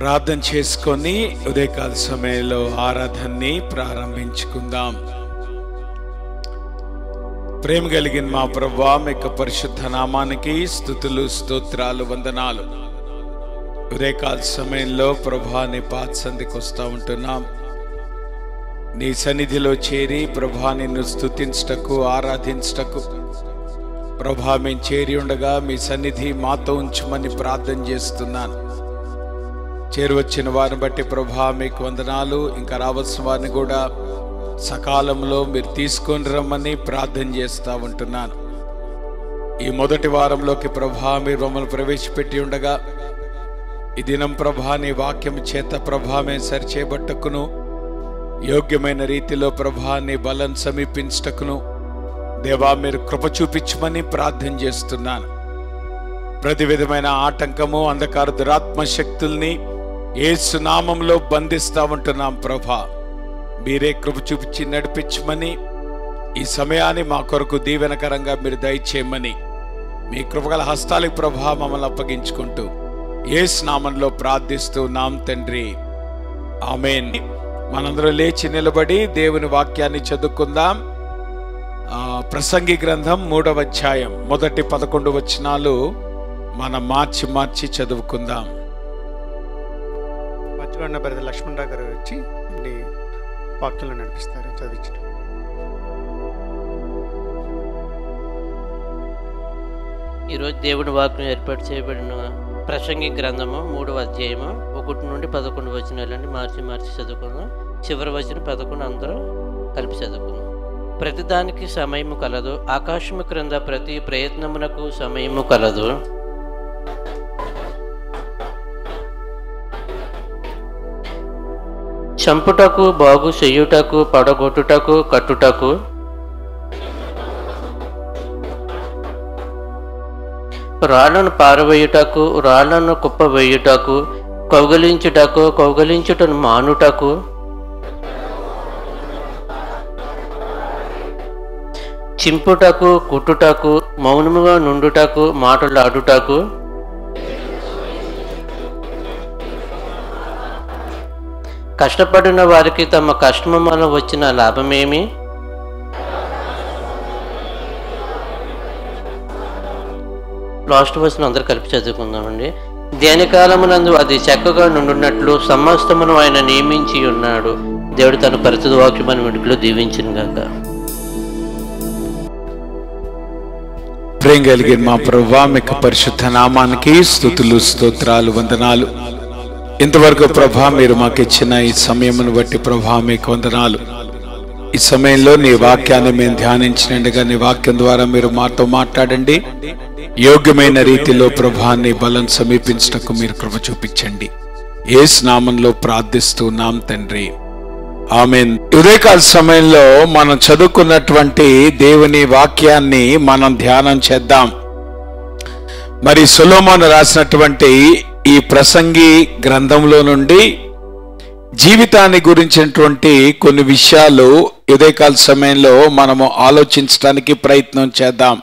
ప్రార్థన చేసుకొని ఉదయకాల సమయంలో ఆరాధనని ప్రారంభించుకుందాం. ప్రేమ కలిగిన మా ప్రభువా, మీ యొక్క పరిశుద్ధ నామానికి స్తుతులు, స్తోత్రాలు, వందనాలు. ఉదయకాల సమయంలో ప్రభువా, నీ పాద సంధికి వస్తూ ఉంటున్నాం. నీ సన్నిధిలో చేరి ప్రభువా, నిన్ను స్తుతించుటకు, ఆరాధించుటకు ప్రభువా మేము చేరి ఉండగా మీ సన్నిధి మాతో ఉంచమని ప్రార్థన చేస్తున్నాను. చేరువచ్చిన వారిని బట్టి ప్రభువా మీకు వందనాలు. ఇంకా రావాల్సిన వారిని కూడా సకాలంలో మీరు తీసుకొని రమ్మని ప్రార్థన చేస్తూ ఉంటున్నాను. ఈ మొదటి వారంలోకి ప్రభువా మీరు మమ్మల్ని ప్రవేశపెట్టి ఉండగా ఈ దినం ప్రభువా నీ వాక్యం చేత ప్రభువా మేము సరిచేయబట్టకును, యోగ్యమైన రీతిలో ప్రభువా నీ బలం సమీపించటకును దేవా మీరు కృప చూపించమని ప్రార్థన చేస్తున్నాను. ప్రతి విధమైన ఆటంకము, అంధకార దురాత్మ శక్తుల్ని యేసు నామంలో బంధిస్తా ఉంటున్నాం. ప్రభా మీరే కృప చూపించి నడిపించమని, ఈ సమయాన్ని మా కొరకు దీవెనకరంగా మీరు దయచేయమని మీ కృపగల హస్తాలకు ప్రభా మమ్మల్ని అప్పగించుకుంటూ యేసు నామంలో ప్రార్థిస్తూ నాం తండ్రి, ఆమేన్. మనందరూ లేచి నిలబడి దేవుని వాక్యాన్ని చదువుకుందాం. ప్రసంగి గ్రంథం 3వ అధ్యాయం మొదటి 11 వచనాలు మనం మార్చి చదువుకుందాం. మధ్యలో బ్రదర్ లక్ష్మణరావు గారు వచ్చి వాక్యంలో నడిపిస్తారు. చదివించడం. ఈరోజు దేవుని వాక్యం ఏర్పాటు చేయబడిన ప్రసంగి గ్రంథము 3వ అధ్యాయము 1 నుండి 11 వచనాలని మార్చి చదువుకుందాం. చివరి వచనం 11 అందరూ కలిపి చదువుకుందాం. ప్రతిదానికి సమయము కలదు, ఆకాశము క్రింద ప్రతి ప్రయత్నమునకు సమయము కలదు. చంపుటకు, బాగు చెయ్యుటకు, పడగొట్టుటకు, కట్టుటకు, రాళ్లను పారవేయుటకు, రాళ్లను కుప్పవేయుటకు, కౌగలించుటకు, కౌగలించుటను మానుటకు, చింపుటకు, కుట్టుటకు, మౌనముగా నుండుటకు, మాటలాడుటకు, కష్టపడిన వారికి తమ కష్టము వలన వచ్చిన లాభమేమి? లాస్ట్ వర్స్ అందరూ కలిపి చదువుకుందామండి. దేని కాలమునందు అది చక్కగా నుండున్నట్లు సమస్తమును ఆయన నియమించి ఉన్నాడు. దేవుడు తన పరిశుద్ధ వాక్యమైన వెనుకలో దీవించిన గాక. ప్రేమ కలిగిన మా ప్రభువా మీకు పరిశుద్ధ నామానికి స్తుతులు, స్తోత్రాలు, వందనాలు. ఇంతవరకు ప్రభా మీరు మాకు ఇచ్చిన ఈ సమయమును బట్టి ప్రభా మీకు వందనాలు. ఈ సమయంలో నీ వాక్యాన్ని మేము ధ్యానించినట్టుగా నీ వాక్యం ద్వారా మీరు మాతో మాట్లాడండి. యోగ్యమైన రీతిలో ప్రభా నీ బలం సమీపించటకు మీరు కృప చూపించండి. యేసు నామంలో ప్రార్థిస్తున్నాం తండ్రి, ఆమేన్. ఉదయకాల సమయంలో మనం చదువుకున్నటువంటి దేవుని వాక్యాన్ని మనం ధ్యానం చేద్దాం. మరి సొలొమోను రాసినటువంటి ఈ ప్రసంగి గ్రంథంలో నుండి జీవితాన్ని గురించినటువంటి కొన్ని విషయాలు ఉదయకాల సమయంలో మనము ఆలోచించడానికి ప్రయత్నం చేద్దాం.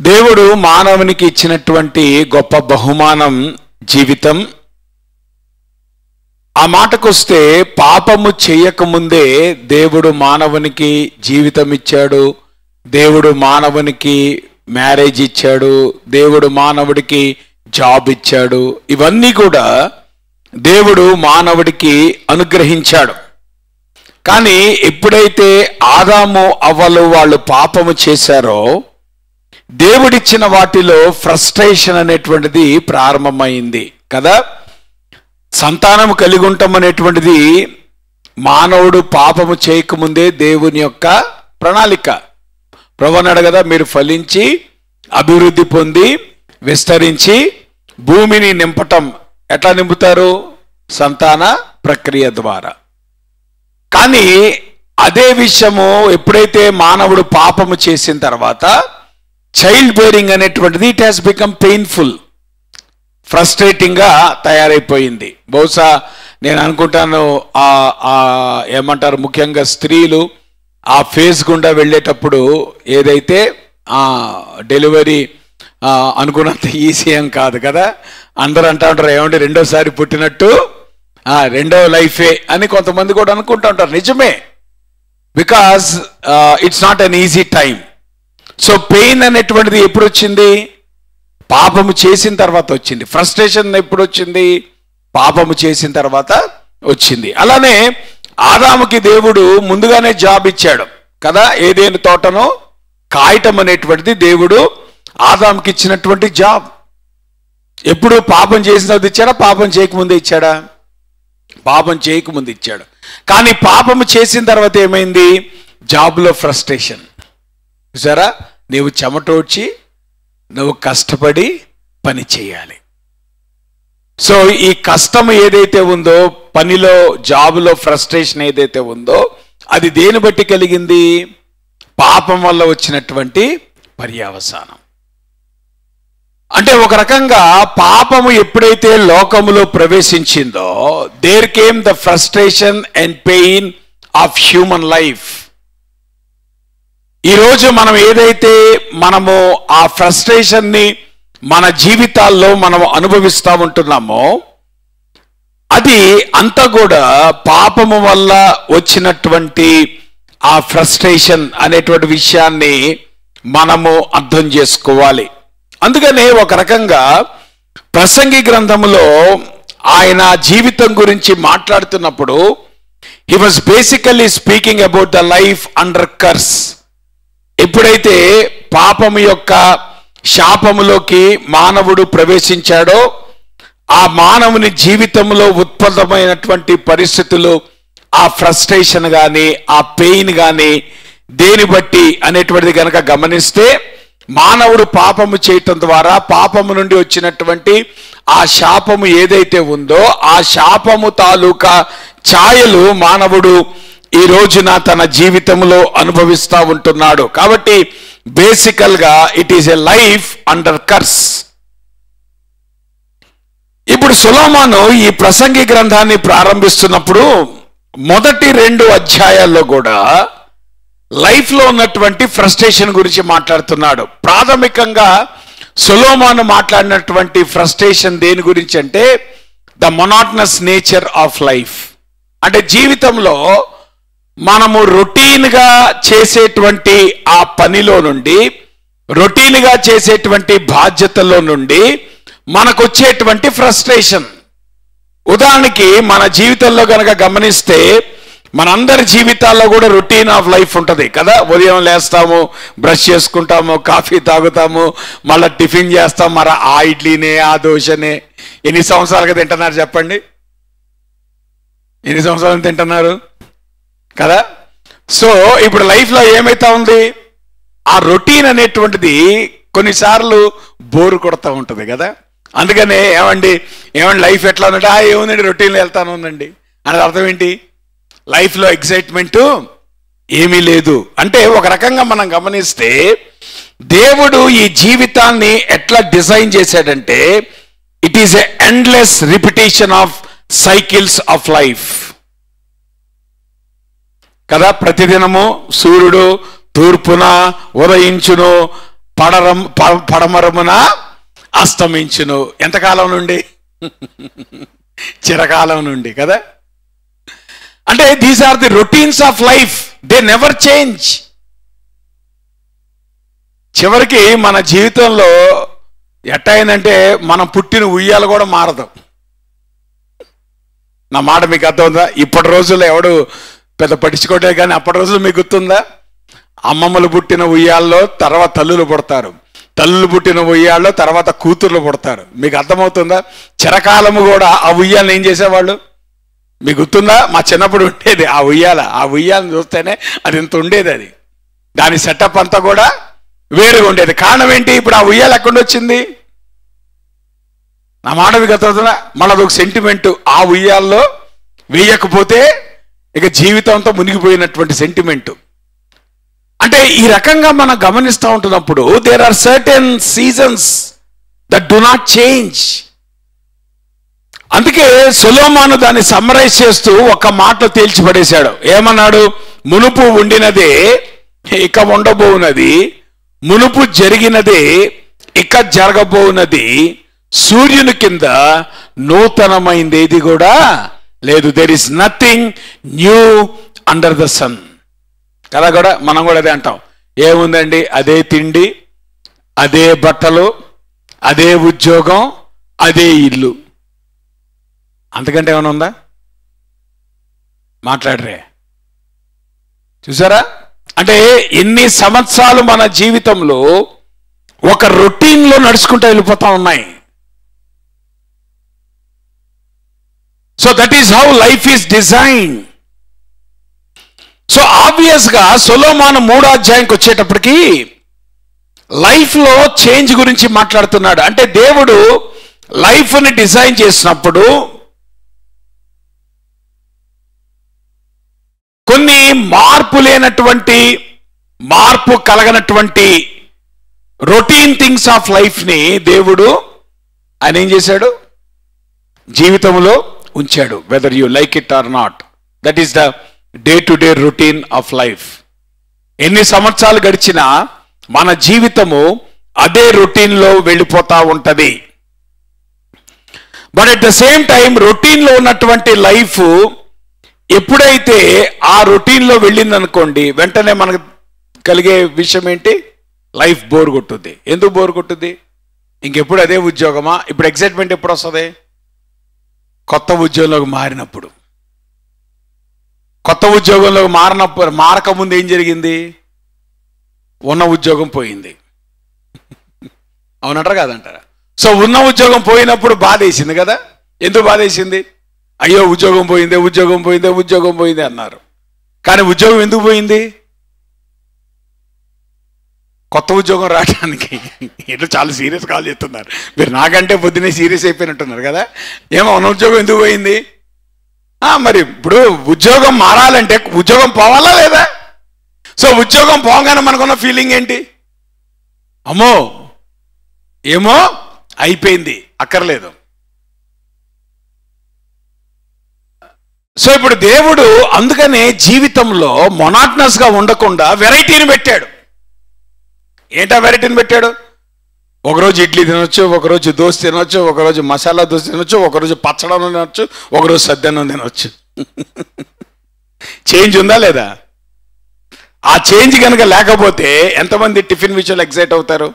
దేవుడు మానవునికి ఇచ్చినటువంటి గొప్ప బహుమానం జీవితం. ఆ మాటకొస్తే పాపము చేయకముందే దేవుడు మానవునికి జీవితం ఇచ్చాడు, దేవుడు మానవునికి మ్యారేజ్ ఇచ్చాడు, దేవుడు మానవుడికి జాబ్ ఇచ్చాడు. ఇవన్నీ కూడా దేవుడు మానవుడికి అనుగ్రహించాడు. కానీ ఎప్పుడైతే ఆదాము అవ్వలు వాళ్ళు పాపము చేశారో దేవుడిచ్చిన వాటిలో ఫ్రస్ట్రేషన్ అనేటువంటిది ప్రారంభమైంది కదా. సంతానము కలిగి ఉంటాం అనేటువంటిది మానవుడు పాపము చేయకముందే దేవుని యొక్క ప్రణాళిక. ప్రభువన్నాడు కదా, మీరు ఫలించి అభివృద్ధి పొంది విస్తరించి భూమిని నింపటం. ఎట్లా నింపుతారు? సంతాన ప్రక్రియ ద్వారా. కానీ అదే విషయము ఎప్పుడైతే మానవుడు పాపము చేసిన తర్వాత చైల్డ్ బేరింగ్ అనేటువంటిది ఇట్ హ్యాస్ బికమ్ పెయిన్ఫుల్, ఫ్రస్ట్రేటింగ్గా తయారైపోయింది. బహుశా నేను అనుకుంటాను ఏమంటారు, ముఖ్యంగా స్త్రీలు ఆ ఫేజ్ గుండా వెళ్ళేటప్పుడు ఏదైతే డెలివరీ అనుకున్నంత ఈజీ ఏం కాదు కదా. అందరూ అంటూ ఉంటారు, ఏమంటే రెండోసారి పుట్టినట్టు రెండో లైఫే అని కొంతమంది కూడా అనుకుంటూ ఉంటారు. నిజమే, because it's not an easy time. So pain అనేటువంటిది ఎప్పుడు వచ్చింది? పాపము చేసిన తర్వాత వచ్చింది. ఫ్రస్ట్రేషన్ ఎప్పుడు వచ్చింది? పాపము చేసిన తర్వాత వచ్చింది. అలానే ఆదాముకి దేవుడు ముందుగానే జాబ్ ఇచ్చాడు కదా. ఏదేని తోటను కాయటం అనేటువంటిది దేవుడు ఆదాముకి ఇచ్చినటువంటి జాబ్. ఎప్పుడు పాపం చేసిన తర్వాత ఇచ్చాడా? పాపం చేయకముందే ఇచ్చాడా? పాపం చేయకముందు ఇచ్చాడు. కానీ పాపము చేసిన తర్వాత ఏమైంది? జాబ్లో ఫ్రస్ట్రేషన్. చూసారా, నీవు చెమటోడ్చి నువ్వు కష్టపడి పని చేయాలి. సో ఈ కష్టం ఏదైతే ఉందో, పనిలో జాబ్లో ఫ్రస్ట్రేషన్ ఏదైతే ఉందో, అది దేని బట్టి కలిగింది? పాపం వల్ల వచ్చినటువంటి పర్యవసానం. అంటే ఒక రకంగా పాపము ఎప్పుడైతే లోకములో ప్రవేశించిందో, there came the frustration and pain of human life. ఈరోజు మనం ఏదైతే మనము ఆ ఫ్రస్ట్రేషన్ని మన జీవితాల్లో మనం అనుభవిస్తూ ఉంటున్నామో, అది అంతా కూడా పాపము వల్ల వచ్చినటువంటి ఆ ఫ్రస్ట్రేషన్ అనేటువంటి విషయాన్ని మనము అర్థం చేసుకోవాలి. అందుకనే ఒక రకంగా ప్రసంగి గ్రంథములో ఆయన జీవితం గురించి మాట్లాడుతున్నప్పుడు he was basically speaking about the life under curse. ఎప్పుడైతే పాపము యొక్క శాపములోకి మానవుడు ప్రవేశించాడో, ఆ మానవుని జీవితంలో ఉత్పన్నమైనటువంటి పరిస్థితులు, ఆ ఫ్రస్ట్రేషన్ కానీ ఆ పెయిన్ కానీ దేని బట్టి అనేటువంటిది కనుక గమనిస్తే, మానవుడు పాపము చేయటం ద్వారా పాపము నుండి వచ్చినటువంటి ఆ శాపము ఏదైతే ఉందో, ఆ శాపము తాలూకా ఛాయలు మానవుడు ఈ రోజున తన జీవితంలో అనుభవిస్తూ ఉంటున్నాడు. కాబట్టి బేసికల్గా it is a life under curse. ఇప్పుడు సొలొమోను ఈ ప్రసంగి గ్రంథాన్ని ప్రారంభిస్తున్నప్పుడు మొదటి 2 అధ్యాయాల్లో కూడా లైఫ్లో ఉన్నటువంటి ఫ్రస్ట్రేషన్ గురించి మాట్లాడుతున్నాడు. ప్రాథమికంగా సొలొమోను మాట్లాడినటువంటి ఫ్రస్ట్రేషన్ దేని గురించి అంటే, the monotonous nature of life. అంటే జీవితంలో మనము రొటీన్గా చేసేటువంటి ఆ పనిలో నుండి, రొటీన్గా చేసేటువంటి బాధ్యతల్లో నుండి మనకు వచ్చేటువంటి ఫ్రస్ట్రేషన్. ఉదాహరణకి మన జీవితంలో కనుక గమనిస్తే, మనందరి జీవితాల్లో కూడా రొటీన్ ఆఫ్ లైఫ్ ఉంటుంది కదా. ఉదయం లేస్తాము, బ్రష్ చేసుకుంటాము, కాఫీ తాగుతాము, మళ్ళీ టిఫిన్ చేస్తాం, మరి ఆ ఇడ్లీనే ఆ దోశనే. ఎన్ని సంవత్సరాలుగా తింటున్నారు చెప్పండి? ఎన్ని సంవత్సరాలు తింటున్నారు కదా. సో ఇప్పుడు లైఫ్లో ఏమైతా ఉంది? ఆ రొటీన్ అనేటువంటిది కొన్నిసార్లు బోరు కొడతా ఉంటుంది కదా. అందుకనే ఏమండి లైఫ్ ఎట్లా ఉందంటే, ఏముందండి రొటీన్లో వెళ్తాను ఉందండి అనేది అర్థం ఏంటి? లైఫ్లో ఎక్సైట్మెంట్ ఏమీ లేదు. అంటే ఒక రకంగా మనం గమనిస్తే, దేవుడు ఈ జీవితాన్ని ఎట్లా డిజైన్ చేశాడంటే, it is a endless repetition of cycles of life కదా. ప్రతిదినము సూర్యుడు తూర్పున ఉదయించును, పడమరమున అస్తమించును. ఎంతకాలం నుండి? చిరకాలం నుండి కదా. అంటే these are the routines of life, they never change. చివరికి మన జీవితంలో ఎట్టయిందంటే, మనం పుట్టిన ఉయ్యాలు కూడా మారదు. నా మాట మీకు అర్థమవుతుందా? ఇప్పటి రోజుల్లో ఎవడు పెద్ద పట్టించుకోవట్లే, కానీ అప్పటి రోజులు మీకు గుర్తుందా? అమ్మమ్మలు పుట్టిన ఉయ్యాల్లో తర్వాత తల్లులు పుడతారు, తల్లులు పుట్టిన ఉయ్యాల్లో తర్వాత కూతుర్లు పుడతారు. మీకు అర్థమవుతుందా? చిరకాలము కూడా ఆ ఉయ్యాలను ఏం చేసేవాళ్ళు మీకు గుర్తుందా? మా చిన్నప్పుడు ఉండేది ఆ ఉయ్యాలను చూస్తేనే అది ఇంత ఉండేది. అది దాని సెటప్ అంతా కూడా వేరుగా ఉండేది. కారణం ఏంటి? ఇప్పుడు ఆ ఉయ్యాల ఎక్కడ వచ్చింది? నా మాట మీకు అర్థమవుతుందా? మళ్ళీ అదొక సెంటిమెంట్. ఆ ఉయ్యాల్లో వేయకపోతే ఇక జీవితంతో మునిగిపోయినటువంటి సెంటిమెంటు. అంటే ఈ రకంగా మనం గమనిస్తూ ఉంటున్నప్పుడు, there are certain seasons that do not change. అందుకే సొలొమోను దాన్ని సమ్మరైజ్ చేస్తూ ఒక మాటలో తేల్చిపడేశాడు. ఏమన్నాడు? మునుపు ఉండినదే ఇక ఉండబోవునది, మునుపు జరిగినదే ఇక జరగబోనది సూర్యుని కింద నూతనమైంది ఏది కూడా లేదు. There is nothing new under the sun కదా. కూడా మనం కూడా అదే అంటాం. ఏముందండి, అదే తిండి, అదే బట్టలు, అదే ఉద్యోగం, అదే ఇల్లు, అంతకంటే ఏమైనా ఉందా? మాట్లాడరే. చూసారా? అంటే ఎన్ని సంవత్సరాలు మన జీవితంలో ఒక రొటీన్లో నడుచుకుంటూ వెళ్ళిపోతా ఉన్నాయి. So that is how life is design. So ఆబ్వియస్గా సొలొమోను 3వ అధ్యాయంకి వచ్చేటప్పటికి లైఫ్లో చేంజ్ గురించి మాట్లాడుతున్నాడు. అంటే దేవుడు లైఫ్ని డిజైన్ చేసినప్పుడు కొన్ని మార్పు కలగనటువంటి రొటీన్ థింగ్స్ ఆఫ్ లైఫ్ని దేవుడు ఆయన ఏం చేశాడు? జీవితంలో ఉంచాడు. Weather you like it or not, that is the day to day routine of life. ఎన్ని సంవత్సరాలు గడిచినా మన జీవితము అదే రొటీన్లో వెళ్ళిపోతా ఉంటది. But at the same time రొటీన్లో ఉన్నటువంటి లైఫ్ ఎప్పుడైతే ఆ రొటీన్లో వెళ్ళిందనుకోండి, వెంటనే మనకు కలిగే విషయం ఏంటి? లైఫ్ బోర్ కొట్టుద్ది. ఎందుకు బోర్ కొట్టుద్ది? ఇంకెప్పుడు అదే ఉద్యోగమా? ఇప్పుడు ఎక్సైట్మెంట్ ఎప్పుడు వస్తుంది? కొత్త ఉద్యోగంలోకి మారినప్పుడు. కొత్త ఉద్యోగంలోకి మారకముందు ఏం జరిగింది? ఉన్న ఉద్యోగం పోయింది. అవునంటారా కాదంటారా? సో ఉన్న ఉద్యోగం పోయినప్పుడు బాధ వేసింది కదా. ఎందుకు బాధ వేసింది? అయ్యో ఉద్యోగం పోయిందే అన్నారు. కానీ ఉద్యోగం ఎందుకు పోయింది? కొత్త ఉద్యోగం రావడానికి. ఇట్లా చాలా సీరియస్ కాల్ చేస్తున్నారు మీరు. నాకంటే పొద్దునే సీరియస్ అయిపోయినట్టున్నారు కదా. ఏమో ఉన్న ఉద్యోగం ఎందుకు పోయింది? మరి ఇప్పుడు ఉద్యోగం మారాలంటే ఉద్యోగం పోవాలా లేదా? సో ఉద్యోగం పోగానే మనకున్న ఫీలింగ్ ఏంటి? అమ్మో ఏమో అయిపోయింది, అక్కర్లేదు. సో ఇప్పుడు దేవుడు అందుకనే జీవితంలో మొనాటనస్గా ఉండకుండా వెరైటీని పెట్టాడు. ఏంటా వెరైటీని పెట్టాడు? ఒకరోజు ఇడ్లీ తినొచ్చు, ఒకరోజు దోశ తినొచ్చు, ఒకరోజు మసాలా దోశ తినొచ్చు, ఒకరోజు పచ్చడన్నం తినొచ్చు, ఒకరోజు సద్దన్నం తినొచ్చు. చేంజ్ ఉందా లేదా? ఆ చేంజ్ కనుక లేకపోతే ఎంతమంది టిఫిన్ విషయంలో ఎక్సైట్ అవుతారు?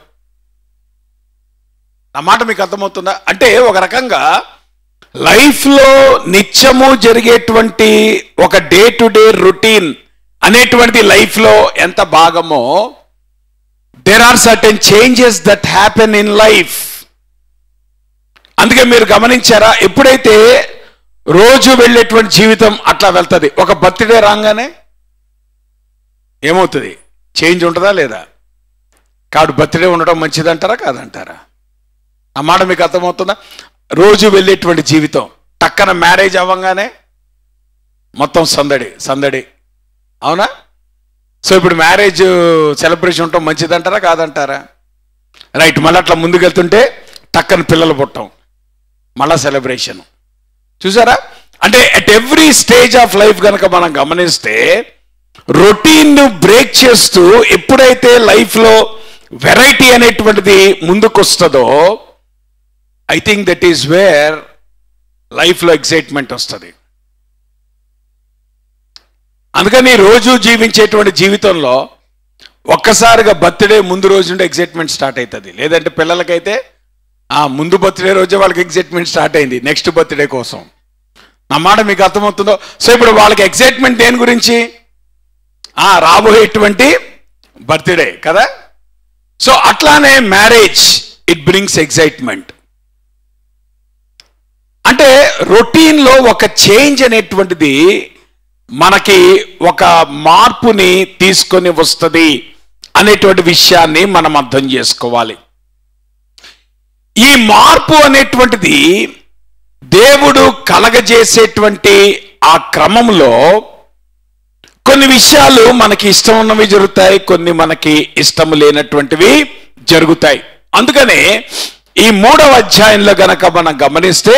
ఆ మాట మీకు అర్థమవుతుందా? అంటే ఒక రకంగా లైఫ్లో నిత్యము జరిగేటువంటి ఒక డే టు డే రొటీన్ అనేటువంటి లైఫ్లో ఎంత భాగమో, there are certain changes that happen in life. అందుకే మీరు గమనించారా? ఎప్పుడైతే రోజు వెళ్ళేటువంటి జీవితం అట్లా వెళ్తుంది, ఒక బర్త్డే రాగానే ఏమవుతుంది? చేంజ్ ఉంటుందా లేదా? కాబట్టి బర్త్డే ఉండడం మంచిదంటారా కాదంటారా? ఆ మాట మీకు అర్థమవుతుందా? రోజు వెళ్ళేటువంటి జీవితం టక్కన మ్యారేజ్ అవ్వగానే మొత్తం సందడి. అవునా? సో ఇప్పుడు మ్యారేజ్ సెలబ్రేషన్ ఉండటం మంచిదంటారా కాదంటారా? రైట్. మళ్ళీ అట్లా ముందుకెళ్తుంటే టక్కన పిల్లలు పుట్టం, మళ్ళా సెలబ్రేషన్. చూసారా? అంటే at every stage of life కనుక మనం గమనిస్తే రొటీన్ బ్రేక్ చేస్తూ ఎప్పుడైతే లైఫ్లో వెరైటీ అనేటువంటిది ముందుకు వస్తుందో, I think that is where లైఫ్లో ఎక్సైట్మెంట్ వస్తుంది. అందుకని రోజు జీవించేటువంటి జీవితంలో ఒక్కసారిగా బర్త్డే ముందు రోజు నుండి ఎక్సైట్మెంట్ స్టార్ట్ అవుతుంది. లేదంటే పిల్లలకైతే ముందు బర్త్డే రోజే వాళ్ళకి ఎక్సైట్మెంట్ స్టార్ట్ అయింది నెక్స్ట్ బర్త్డే కోసం. నా మాట మీకు అర్థమవుతుందో? సో ఇప్పుడు వాళ్ళకి ఎక్సైట్మెంట్ దేని గురించి? రాబోయేటువంటి బర్త్డే కదా. సో అట్లానే మ్యారేజ్, ఇట్ బ్రింగ్స్ ఎక్సైట్మెంట్. అంటే రొటీన్లో ఒక చేంజ్ అనేటువంటిది మనకి ఒక మార్పుని తీసుకొని వస్తుంది అనేటువంటి విషయాన్ని మనం అర్థం చేసుకోవాలి. ఈ మార్పు అనేటువంటిది దేవుడు కలగజేసేటువంటి ఆ క్రమంలో కొన్ని విషయాలు మనకి ఇష్టం ఉన్నవి జరుగుతాయి, కొన్ని మనకి ఇష్టం లేనటువంటివి జరుగుతాయి. అందుకనే ఈ 3వ అధ్యాయంలో గనక మనం గమనిస్తే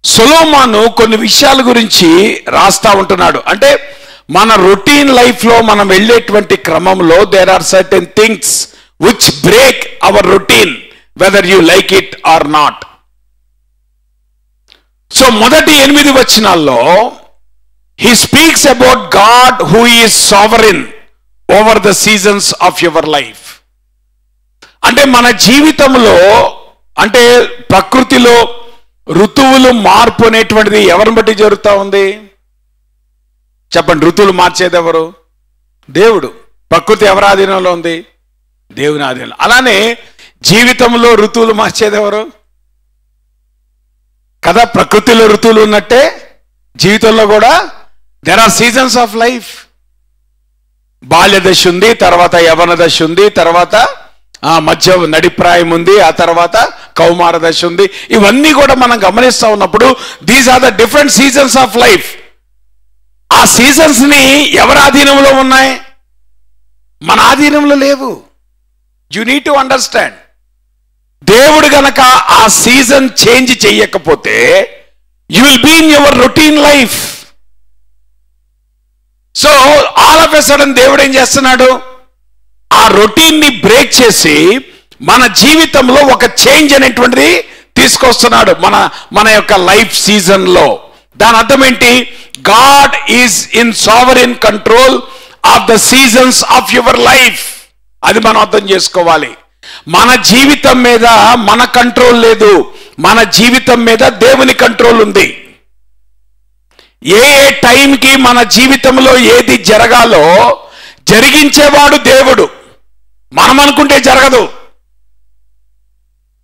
సొలొమోను కొన్ని విషయాల గురించి రాస్తా ఉంటున్నాడు. అంటే మన రొటీన్ లైఫ్లో మనం వెళ్ళేటువంటి క్రమంలో there are certain things which break our routine, whether you like it or not. So మొదటి 8 వచనాల్లో he speaks about God who is sovereign over the seasons of your life. అంటే మన జీవితంలో, అంటే ప్రకృతిలో ఋతువులు మార్పు అనేటువంటిది ఎవరిని బట్టి జరుగుతూ ఉంది? చెప్పండి. ఋతువులు మార్చేది ఎవరు? దేవుడు. ప్రకృతి ఎవరి ఆధీనంలో ఉంది? దేవుని ఆధీనంలో. అలానే జీవితంలో ఋతువులు మార్చేది ఎవరు? కదా, ప్రకృతిలో ఋతువులు ఉన్నట్టే జీవితంలో కూడా there are seasons of life. బాల్య దశ ఉంది, తర్వాత యవన దశ ఉంది, తర్వాత మధ్య నడిప్రాయం ఉంది, ఆ తర్వాత కౌమార దశ ఉంది. ఇవన్నీ కూడా మనం గమనిస్తూ ఉన్నప్పుడు these are the different seasons of life. ఆ సీజన్స్ ని ఎవరి ఆధీనంలో ఉన్నాయి? మన ఆధీనంలో లేవు. You need to understand. దేవుడు గనక ఆ సీజన్ చేంజ్ చెయ్యకపోతే you will be in your routine life. So all of a sudden దేవుడు ఏం చేస్తున్నాడు? ఆ రొటీన్ ని బ్రేక్ చేసి మన జీవితంలో ఒక చేంజ్ అనేటువంటిది తీసుకొస్తున్నాడు మన యొక్క లైఫ్ సీజన్ లో. దాని అర్థం ఏంటి? God is in sovereign control of the seasons of your life. అది మనం అర్థం చేసుకోవాలి. మన జీవితం మీద మన కంట్రోల్ లేదు, మన జీవితం మీద దేవుని కంట్రోల్ ఉంది. ఏ టైంకి మన జీవితంలో ఏది జరగాలో జరిగించేవాడు దేవుడు. మనం అనుకుంటే జరగదు,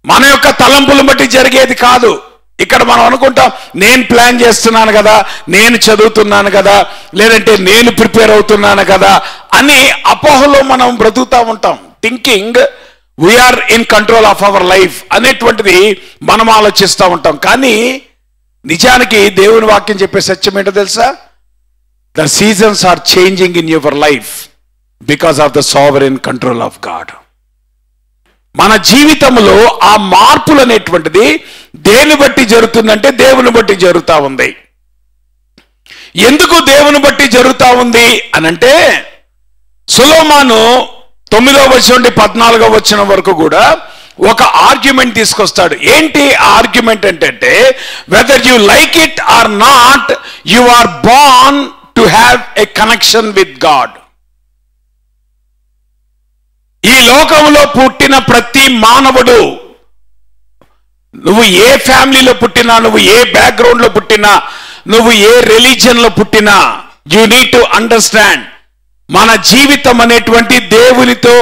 మన యొక్క తలంపులను బట్టి జరిగేది కాదు. ఇక్కడ మనం అనుకుంటాం, నేను ప్లాన్ చేస్తున్నాను కదా, నేను చదువుతున్నాను కదా, లేదంటే నేను ప్రిపేర్ అవుతున్నాను కదా అని అపోహలో మనం బ్రతుకుతూ ఉంటాం. Thinking we are in control of our life అనేటువంటిది మనం ఆలోచిస్తూ ఉంటాం. కానీ నిజానికి దేవుని వాక్యం చెప్పే సత్యం ఏంటో తెలుసా? The seasons are changing in your life because of the sovereign control of God. మన జీవితంలో ఆ మార్పులు అనేటువంటిది దేని బట్టి జరుగుతుందంటే దేవుని బట్టి జరుగుతూ ఉంది. ఎందుకు దేవుని బట్టి జరుగుతూ ఉంది అనంటే, సొలొమోను 9వ వచనం నుండి 14వ వచనం వరకు కూడా ఒక ఆర్గ్యుమెంట్ తీసుకొస్తాడు. ఏంటి ఆర్గ్యుమెంట్ అంటే, whether you like it or not, you are born to have a connection with God. ఈ లోకంలో పుట్టిన ప్రతి మానవుడు, నువ్వు ఏ ఫ్యామిలీలో పుట్టినా, నువ్వు ఏ బ్యాక్గ్రౌండ్ లో పుట్టినా, నువ్వు ఏ రిలీజియన్ లో పుట్టినా, యు నీడ్ టు అండర్స్టాండ్ మన జీవితం అనేటువంటి దేవునితో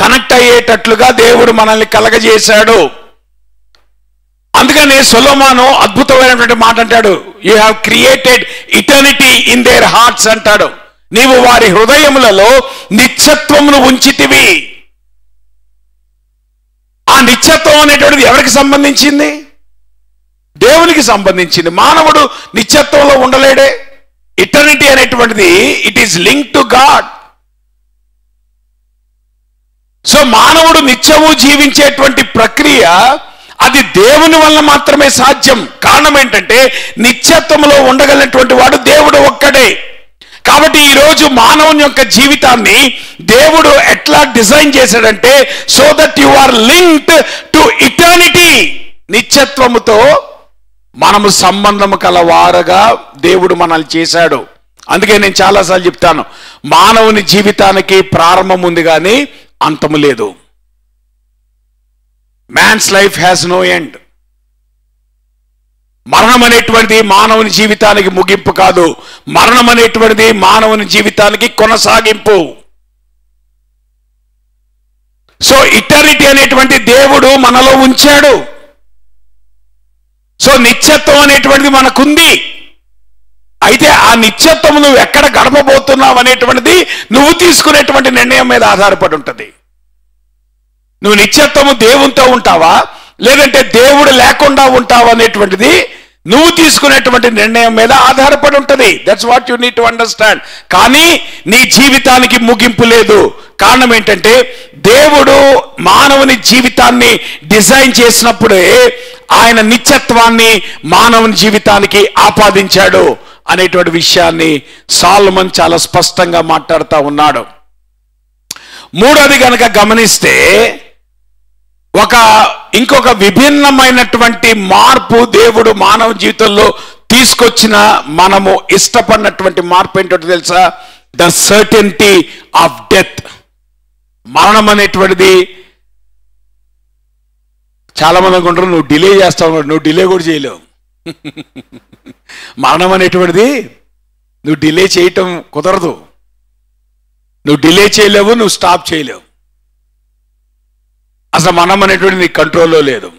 కనెక్ట్ అయ్యేటట్లుగా దేవుడు మనల్ని కలగజేశాడు. అందుకని సొలొమోను అద్భుతమైనటువంటి మాట అంటాడు, you have created eternity in their hearts అంటాడు. నీవు వారి హృదయములలో నిత్యత్వమును ఉంచితివి. ఆ నిత్యత్వం అనేటువంటిది ఎవరికి సంబంధించింది? దేవునికి సంబంధించింది. మానవుడు నిత్యత్వంలో ఉండలేడే. ఇటర్నిటీ అనేటువంటిది it is link to God. So మానవుడు నిత్యము జీవించేటువంటి ప్రక్రియ అది దేవుని వల్ల మాత్రమే సాధ్యం. కారణం ఏంటంటే నిత్యత్వంలో ఉండగలిగినటువంటి వాడు దేవుడు ఒక్కడే. కాబట్టి ఈరోజు మానవుని యొక్క జీవితాన్ని దేవుడు ఎట్లా డిజైన్ చేశాడంటే, so that you are linked to eternity. నిత్యత్వముతో మనము సంబంధము కలవారుగా దేవుడు మనల్ని చేశాడు. అందుకే నేను చాలాసార్లు చెప్తాను, మానవుని జీవితానికి ప్రారంభం ఉంది కానీ అంతము లేదు. Man's life has no end. మరణం అనేటువంటిది మానవుని జీవితానికి ముగింపు కాదు, మరణం అనేటువంటిది మానవుని జీవితానికి కొనసాగింపు. సో ఇటర్నిటీ అనేటువంటి దేవుడు మనలో ఉంచాడు. సో నిత్యత్వం అనేటువంటిది మనకుంది. అయితే ఆ నిత్యత్వం నువ్వు ఎక్కడ గడపబోతున్నావు అనేటువంటిది నువ్వు తీసుకునేటువంటి నిర్ణయం మీద ఆధారపడి ఉంటుంది. నువ్వు నిత్యత్వము దేవునితో ఉంటావా, లేదంటే దేవుడు లేకుండా ఉంటావా అనేటువంటిది నువ్వు తీసుకునేటువంటి నిర్ణయం మీద ఆధారపడి ఉంటుంది. That's what you need to understand. కానీ నీ జీవితానికి ముగింపు లేదు. కారణం ఏంటంటే, దేవుడు మానవుని జీవితాన్ని డిజైన్ చేసినప్పుడే ఆయన నిత్యత్వాన్ని మానవుని జీవితానికి ఆపాదించాడు అనేటువంటి విషయాన్ని సొలొమోను చాలా స్పష్టంగా మాట్లాడుతూ ఉన్నాడు. మూడోది కనుక గమనిస్తే ఇంకొక విభిన్నమైనటువంటి మార్పు దేవుడు మానవ జీవితంలో తీసుకొచ్చిన, మనము ఇష్టపడినటువంటి మార్పు ఏంటో తెలుసా? The certainty of death. మరణం అనేటువంటిది చాలా మంది అనుకుంటారు నువ్వు డిలే చేస్తావు, నువ్వు డిలే కూడా చేయలేవు. మరణం అనేటువంటిది నువ్వు డిలే చేయటం కుదరదు. నువ్వు డిలే చేయలేవు, నువ్వు స్టాప్ చేయలేవు. అసలు మరణం అనేటువంటిది నీ కంట్రోల్లో లేదు.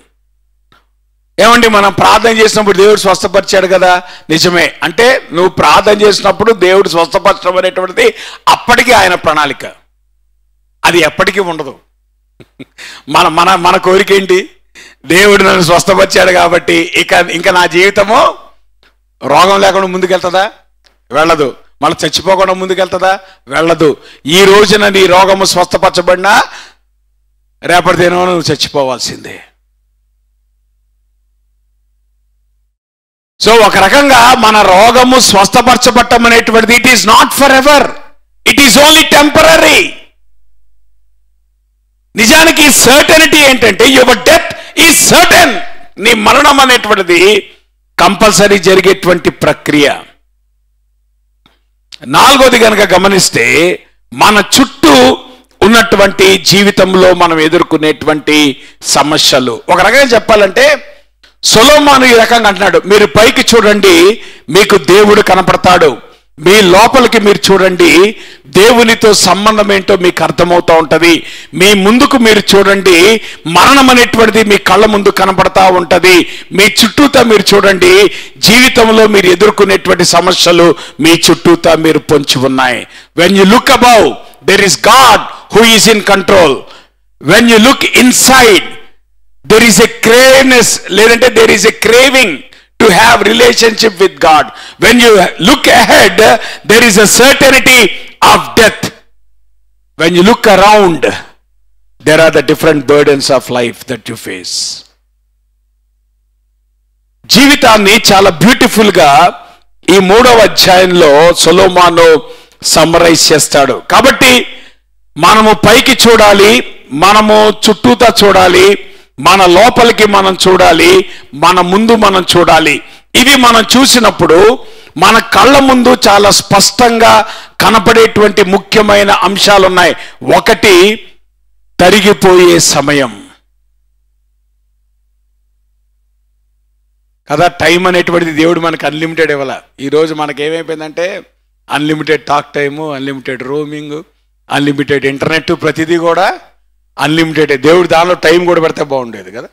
ఏమండి, మనం ప్రార్థన చేసినప్పుడు దేవుడు స్వస్థపరిచాడు కదా, నిజమే. అంటే నువ్వు ప్రార్థన చేసినప్పుడు దేవుడు స్వస్థపరచడం అనేటువంటిది అప్పటికీ ఆయన ప్రణాళిక, అది ఎప్పటికీ ఉండదు. మన మన మన కోరిక ఏంటి? దేవుడు నన్ను స్వస్థపరిచాడు కాబట్టి ఇంకా నా జీవితము రోగం లేకుండా ముందుకెళ్తుందా? వెళ్ళదు. మళ్ళీ చచ్చిపోకుండా ముందుకెళ్తుందా? వెళ్ళదు. ఈ రోజున నీ రోగము స్వస్థపరచబడినా రేపటిదేనో నువ్వు చచ్చిపోవాల్సిందే. సో ఒక రకంగా మన రోగము స్వస్థపరచబడటం అనేటువంటిది it is not for ever, it is only temporary. నిజానికి సర్టెనిటీ ఏంటంటే యువర్ డెత్ ఈజ్ సర్టెన్. నీ మరణం అనేటువంటిది కంపల్సరీ జరిగేటువంటి ప్రక్రియ. నాలుగోది కనుక గమనిస్తే మన చుట్టూ ఉన్నటువంటి జీవితంలో మనం ఎదుర్కొనేటువంటి సమస్యలు. ఒక రకంగా చెప్పాలంటే సొలొమోను ఈ రకంగా అంటున్నాడు, మీరు పైకి చూడండి మీకు దేవుడు కనపడతాడు, మీ లోపలికి మీరు చూడండి దేవునితో సంబంధం ఏంటో మీకు అర్థమవుతూ ఉంటుంది. మీ ముందుకు మీరు చూడండి మరణం అనేటువంటిది మీ కళ్ళ ముందు కనపడతా ఉంటుంది. మీ చుట్టూతా మీరు చూడండి జీవితంలో మీరు ఎదుర్కొనేటువంటి సమస్యలు మీ చుట్టూతా మీరు పొంచి ఉన్నాయి. When you look above there is God who is in control. When you look inside there is a craveness, ledante there is a craving to have relationship with God. When you look ahead there is a certainty of death. When you look around there are the different burdens of life that you face. జీవితాన్ని చాలా beautiful గా ఈ 3వ అధ్యాయంలో సొలొమోను summarise చేస్తాడు. కాబట్టి మనము పైకి చూడాలి, మనము చుట్టూతా చూడాలి, మన లోపలికి మనం చూడాలి, మన ముందు మనం చూడాలి. ఇవి మనం చూసినప్పుడు మన కళ్ళ ముందు చాలా స్పష్టంగా కనపడేటువంటి ముఖ్యమైన అంశాలు ఉన్నాయి. ఒకటి, తరిగిపోయే సమయం కదా. టైం అనేటువంటిది దేవుడు మనకు అన్లిమిటెడ్ ఇవ్వాల. ఈరోజు మనకి ఏమైపోయిందంటే unlimited talk time, unlimited roaming, unlimited internet, ప్రతిదీ కూడా అన్లిమిటెడ్. దేవుడు దానిలో టైం కూడా పెడితే బాగుండేది కదా.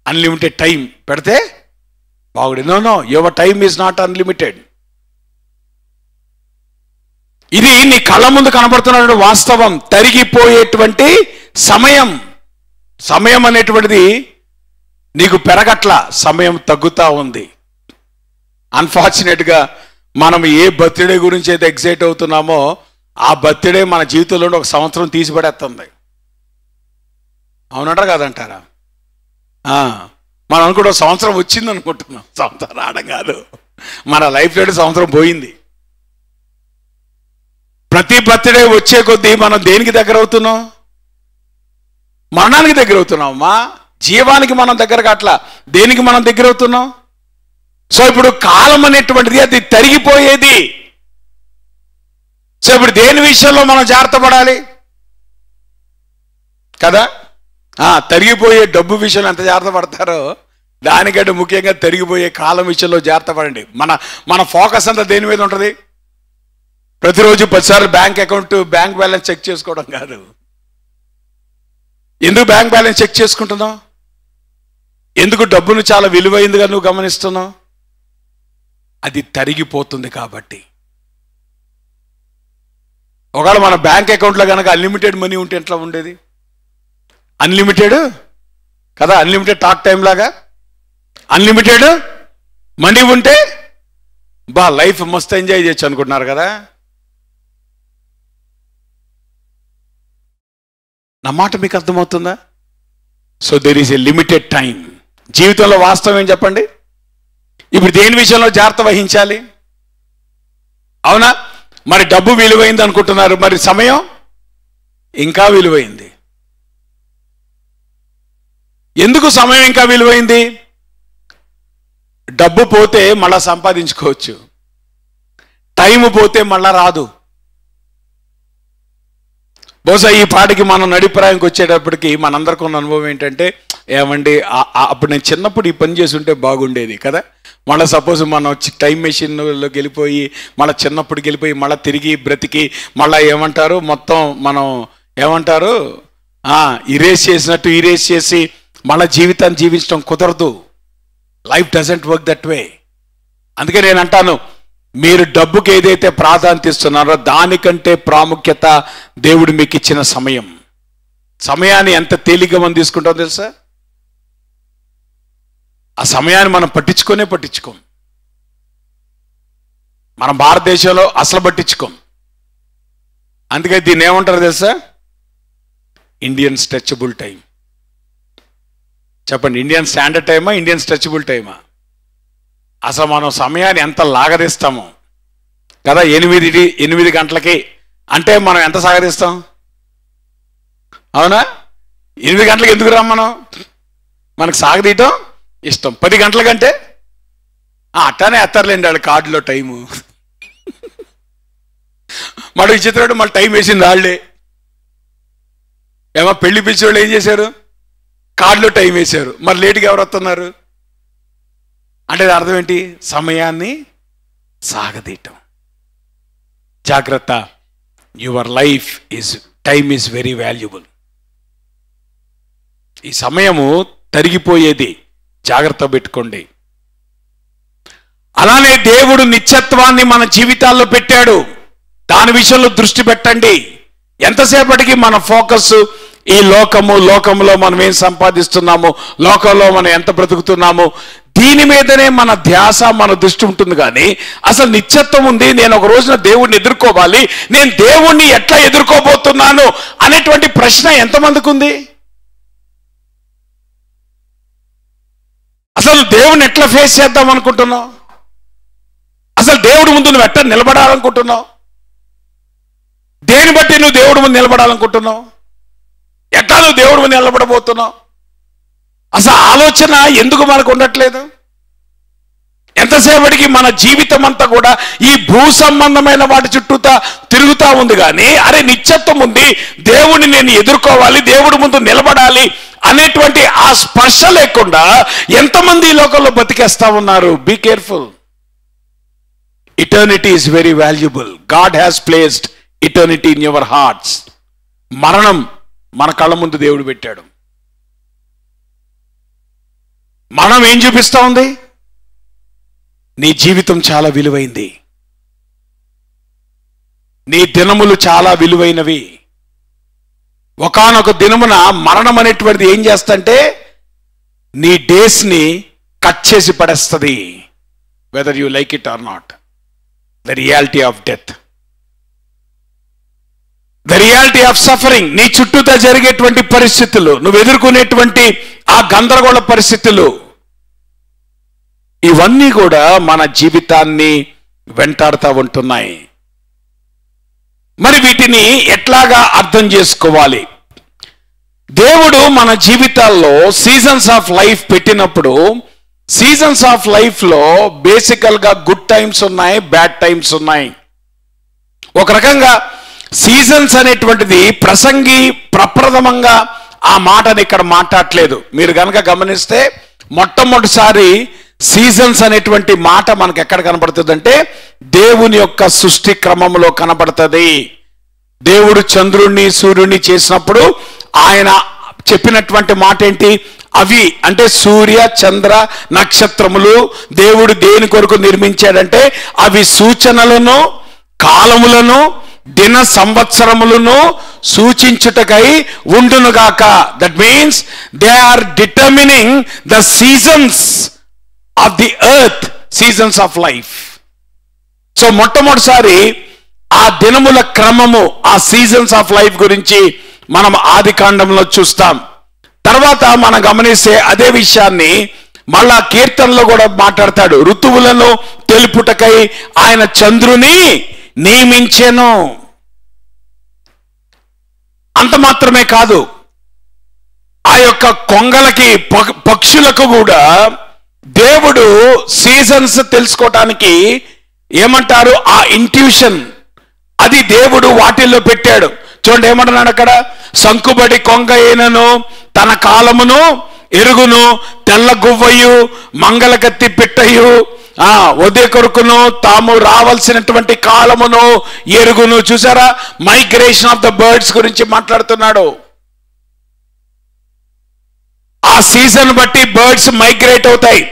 అన్లిమిటెడ్ టైం పెడితే బాగుండేది. No, your time is not unlimited. ఇది నీ కళ్ళ ముందు కనబడుతున్న వాస్తవం. తరిగిపోయేటువంటి సమయం. సమయం అనేటువంటిది నీకు పెరగట్ల, సమయం తగ్గుతా ఉంది. అన్ఫార్చునేట్గా మనం ఏ బర్త్డే గురించి అయితే ఎక్సైట్ అవుతున్నామో ఆ బర్త్డే మన జీవితంలో ఒక సంవత్సరం తీసిపడేస్తుంది. అవునంటారా కాదంటారా? మనం అనుకుంటే సంవత్సరం వచ్చింది అనుకుంటున్నాం. సంవత్సరం రావడం కాదు, మన లైఫ్లో సంవత్సరం పోయింది. ప్రతి బర్త్డే వచ్చే కొద్దీ మనం దేనికి దగ్గర అవుతున్నాం? మరణానికి దగ్గర అవుతున్నాం. జీవానికి మనం దగ్గర కాట్లా, దేనికి మనం దగ్గర అవుతున్నాం? సో ఇప్పుడు కాలం అనేటువంటిది అది తరిగిపోయేది. సో ఇప్పుడు దేని విషయంలో మనం జాగ్రత్త పడాలి కదా? తరిగిపోయే డబ్బు విషయంలో ఎంత జాగ్రత్త పడతారో దానికంటే ముఖ్యంగా తరిగిపోయే కాలం విషయంలో జాగ్రత్త పడండి. మన ఫోకస్ అంతా దేని మీద ఉంటుంది? ప్రతిరోజు 10 సార్లు బ్యాంక్ బ్యాలెన్స్ చెక్ చేసుకోవడం కాదు. ఎందుకు బ్యాంక్ బ్యాలెన్స్ చెక్ చేసుకుంటున్నావు? ఎందుకు డబ్బును చాలా విలువైందిగా నువ్వు గమనిస్తున్నావు? అది తరిగిపోతుంది కాబట్టి. ఒకవేళ మన బ్యాంక్ అకౌంట్లో కనుక అన్లిమిటెడ్ మనీ ఉంటే ఎట్లా ఉండేది? అన్లిమిటెడ్ కదా, అన్లిమిటెడ్ టాక్ టైం లాగా అన్లిమిటెడ్ మనీ ఉంటే లైఫ్ మస్తు ఎంజాయ్ చేయొచ్చు అనుకుంటున్నారు కదా. నా మాట మీకు అర్థమవుతుందా? So there is a limited time. జీవితంలో వాస్తవం ఏం చెప్పండి? ఇప్పుడు దేని విషయంలో జాగ్రత్త వహించాలి? అవునా? మరి డబ్బు విలువైంది అనుకుంటున్నారు, మరి సమయం ఇంకా విలువైంది. ఎందుకు సమయం ఇంకా విలువైంది? డబ్బు పోతే మళ్ళా సంపాదించుకోవచ్చు, టైం పోతే మళ్ళా రాదు. బహుశా ఈ పాటికి మనం నడిప్రాయంకి వచ్చేటప్పటికి మనందరికీ ఉన్న అనుభవం ఏంటంటే, ఏమండి అప్పుడు నేను చిన్నప్పుడు ఈ పని చేసి ఉంటే బాగుండేది కదా. మళ్ళీ సపోజ్ మనం టైం మెషిన్లోకి వెళ్ళిపోయి మళ్ళీ చిన్నప్పటికి వెళ్ళిపోయి మళ్ళీ తిరిగి బ్రతికి మళ్ళీ ఏమంటారు మొత్తం మనం ఏమంటారు ఇరేస్ చేసినట్టు ఇరేస్ చేసి మళ్ళీ జీవితాన్ని జీవించడం కుదరదు. Life doesn't work that way. అందుకే నేను అంటాను, మీరు డబ్బుకి ఏదైతే ప్రాధాన్యత ఇస్తున్నారో దానికంటే ప్రాముఖ్యత దేవుడు మీకు ఇచ్చిన సమయం. సమయాన్ని ఎంత తేలిగ్గా మనం తీసుకుంటామో తెలుసా? ఆ సమయాన్ని మనం పట్టించుకోం. మన భారతదేశంలో అసలు పట్టించుకోం. అందుకే దీన్ని ఏమంటారు తెలుసా? Indian stretchable time. చెప్పండి, ఇండియన్ స్టాండర్డ్ టైమా, ఇండియన్ స్ట్రెచబుల్ టైమా? అసలు మనం సమయాన్ని ఎంత లాగరిస్తాము కదా. 8 గంటలకి అంటే మనం ఎంత సాగరిస్తాం? అవునా? 8 గంటలకు ఎందుకు రాం మనం? మనకు సాగదీయటం ఇష్టం. 10 గంటల కంటే అట్టానే ఎత్తారులేండి వాళ్ళు కార్డులో టైము. మళ్ళీ విచిత్రుడు మళ్ళీ టైం వేసింది వాళ్ళే. ఏమో పెళ్లి పిలిచేవాళ్ళు ఏం చేశారు? కార్డులో టైం వేశారు. మరి లేటుగా ఎవరు వస్తున్నారు అంటే అర్థం ఏంటి? సమయాన్ని సాగదీయటం. జాగ్రత్త, your life time is very valuable. ఈ సమయము తరిగిపోయేది, జాగ్రత్త పెట్టుకోండి. అలానే దేవుడు నిత్యత్వాన్ని మన జీవితాల్లో పెట్టాడు, దాని విషయంలో దృష్టి పెట్టండి. ఎంతసేపటికి మన ఫోకస్ ఈ లోకంలో మనం ఏం సంపాదిస్తున్నాము, లోకంలో మనం ఎంత బ్రతుకుతున్నాము, దీని మీదనే మన ధ్యాస, మన దృష్టి ఉంటుంది. కానీ అసలు నిత్యత్వం ఉంది, నేను ఒక రోజున దేవుణ్ణి ఎదుర్కోవాలి, నేను దేవుణ్ణి ఎట్లా ఎదుర్కోబోతున్నాను అనేటువంటి ప్రశ్న ఎంతమందికి ఉంది? అసలు దేవుణ్ణి ఎట్లా ఫేస్ చేద్దాం అనుకుంటున్నావు? అసలు దేవుడి ముందు నువ్వు ఎట్లా నిలబడాలనుకుంటున్నావు? దేని బట్టి నువ్వు దేవుడి ముందు నిలబడాలనుకుంటున్నావు? ఎట్లా నువ్వు దేవుడి ముందు నిలబడబోతున్నావు? అసలు ఆలోచన ఎందుకు మనకు ఉండట్లేదు? ఎంతసేపటికి మన జీవితం అంతా కూడా ఈ భూ సంబంధమైన వాటి చుట్టూ తిరుగుతూ ఉంది. కానీ అరే నిత్యత్వం ఉంది, దేవుడిని నేను ఎదుర్కోవాలి, దేవుడి ముందు నిలబడాలి అనేటువంటి ఆ స్పర్శ లేకుండా ఎంతమంది ఈ లోకంలో బతికేస్తా ఉన్నారు. Be careful. Eternity is very valuable. God has placed eternity in your hearts. మరణం మన కళ్ళ ముందు దేవుడు పెట్టాడు. మరణం ఏం చూపిస్తా ఉంది? నీ జీవితం చాలా విలువైంది, నీ దినములు చాలా విలువైనవి. ఒకానొక దినమున మరణం అనేటువంటిది ఏం చేస్తంటే నీ డేస్ని కట్ చేసి పడేస్తుంది. Whether you like it or not, the reality of death, the reality of suffering. నీ చుట్టూతా జరిగేటువంటి పరిస్థితులు, నువ్వు ఎదుర్కొనేటువంటి ఆ గందరగోళ పరిస్థితులు, ఇవన్నీ కూడా మన జీవితాన్ని వెంటాడుతూ ఉంటున్నాయి. మరి వీటిని ఎట్లాగా అర్థం చేసుకోవాలి? దేవుడు మన జీవితాల్లో సీజన్స్ ఆఫ్ లైఫ్ పెట్టినప్పుడు, సీజన్స్ ఆఫ్ లైఫ్లో బేసికల్గా గుడ్ టైమ్స్ ఉన్నాయి, బ్యాడ్ టైమ్స్ ఉన్నాయి. ఒక రకంగా సీజన్స్ అనేటువంటిది ప్రసంగి ప్రప్రథమంగా ఆ మాటని ఇక్కడ మాట్లాడలేదు. మీరు కనుక గమనిస్తే మొట్టమొదటిసారి సీజన్స్ అనేటువంటి మాట మనకు ఎక్కడ కనబడుతుంది అంటే దేవుని యొక్క సృష్టి క్రమంలో కనబడుతుంది. దేవుడు చంద్రుణ్ణి సూర్యుడిని చేసినప్పుడు ఆయన చెప్పినటువంటి మాట ఏంటి? అవి అంటే సూర్య చంద్ర నక్షత్రములు దేవుడు దేని కొరకు నిర్మించాడంటే అవి సూచనలను, కాలములను, దిన సంవత్సరములను సూచించుటకై ఉండునుగాక. That means they are determining the seasons of the earth, seasons of life. So మొట్టమొదటిసారి ఆ దినముల క్రమము, ఆ సీజన్స్ ఆఫ్ లైఫ్ గురించి మనం ఆది కాండంలో చూస్తాం. తర్వాత మనం గమనిస్తే అదే విషయాన్ని మళ్ళా కీర్తనలో కూడా మాట్లాడతాడు. ఋతువులను తెలుపుటకై ఆయన చంద్రుని నియమించెను. అంత మాత్రమే కాదు, ఆ యొక్క కొంగలకి పక్షులకు కూడా దేవుడు సీజన్స్ తెలుసుకోవటానికి ఏమంటారు, ఆ ఇంట్యూషన్ అది దేవుడు వాటిల్లో పెట్టాడు. చూడండి ఏమంటున్నాడు అక్కడ, సంకుబడి కొంగ అయినను తన కాలమును ఎరుగును, తెల్ల గువ్వయు మంగళకత్తి పిట్టయు ఉదయ కొరకును తాము రావాల్సినటువంటి కాలమును ఎరుగును. చూసారా, మైగ్రేషన్ ఆఫ్ ద బర్డ్స్ గురించి మాట్లాడుతున్నాడు. ఆ సీజన్ బట్టి బర్డ్స్ మైగ్రేట్ అవుతాయి.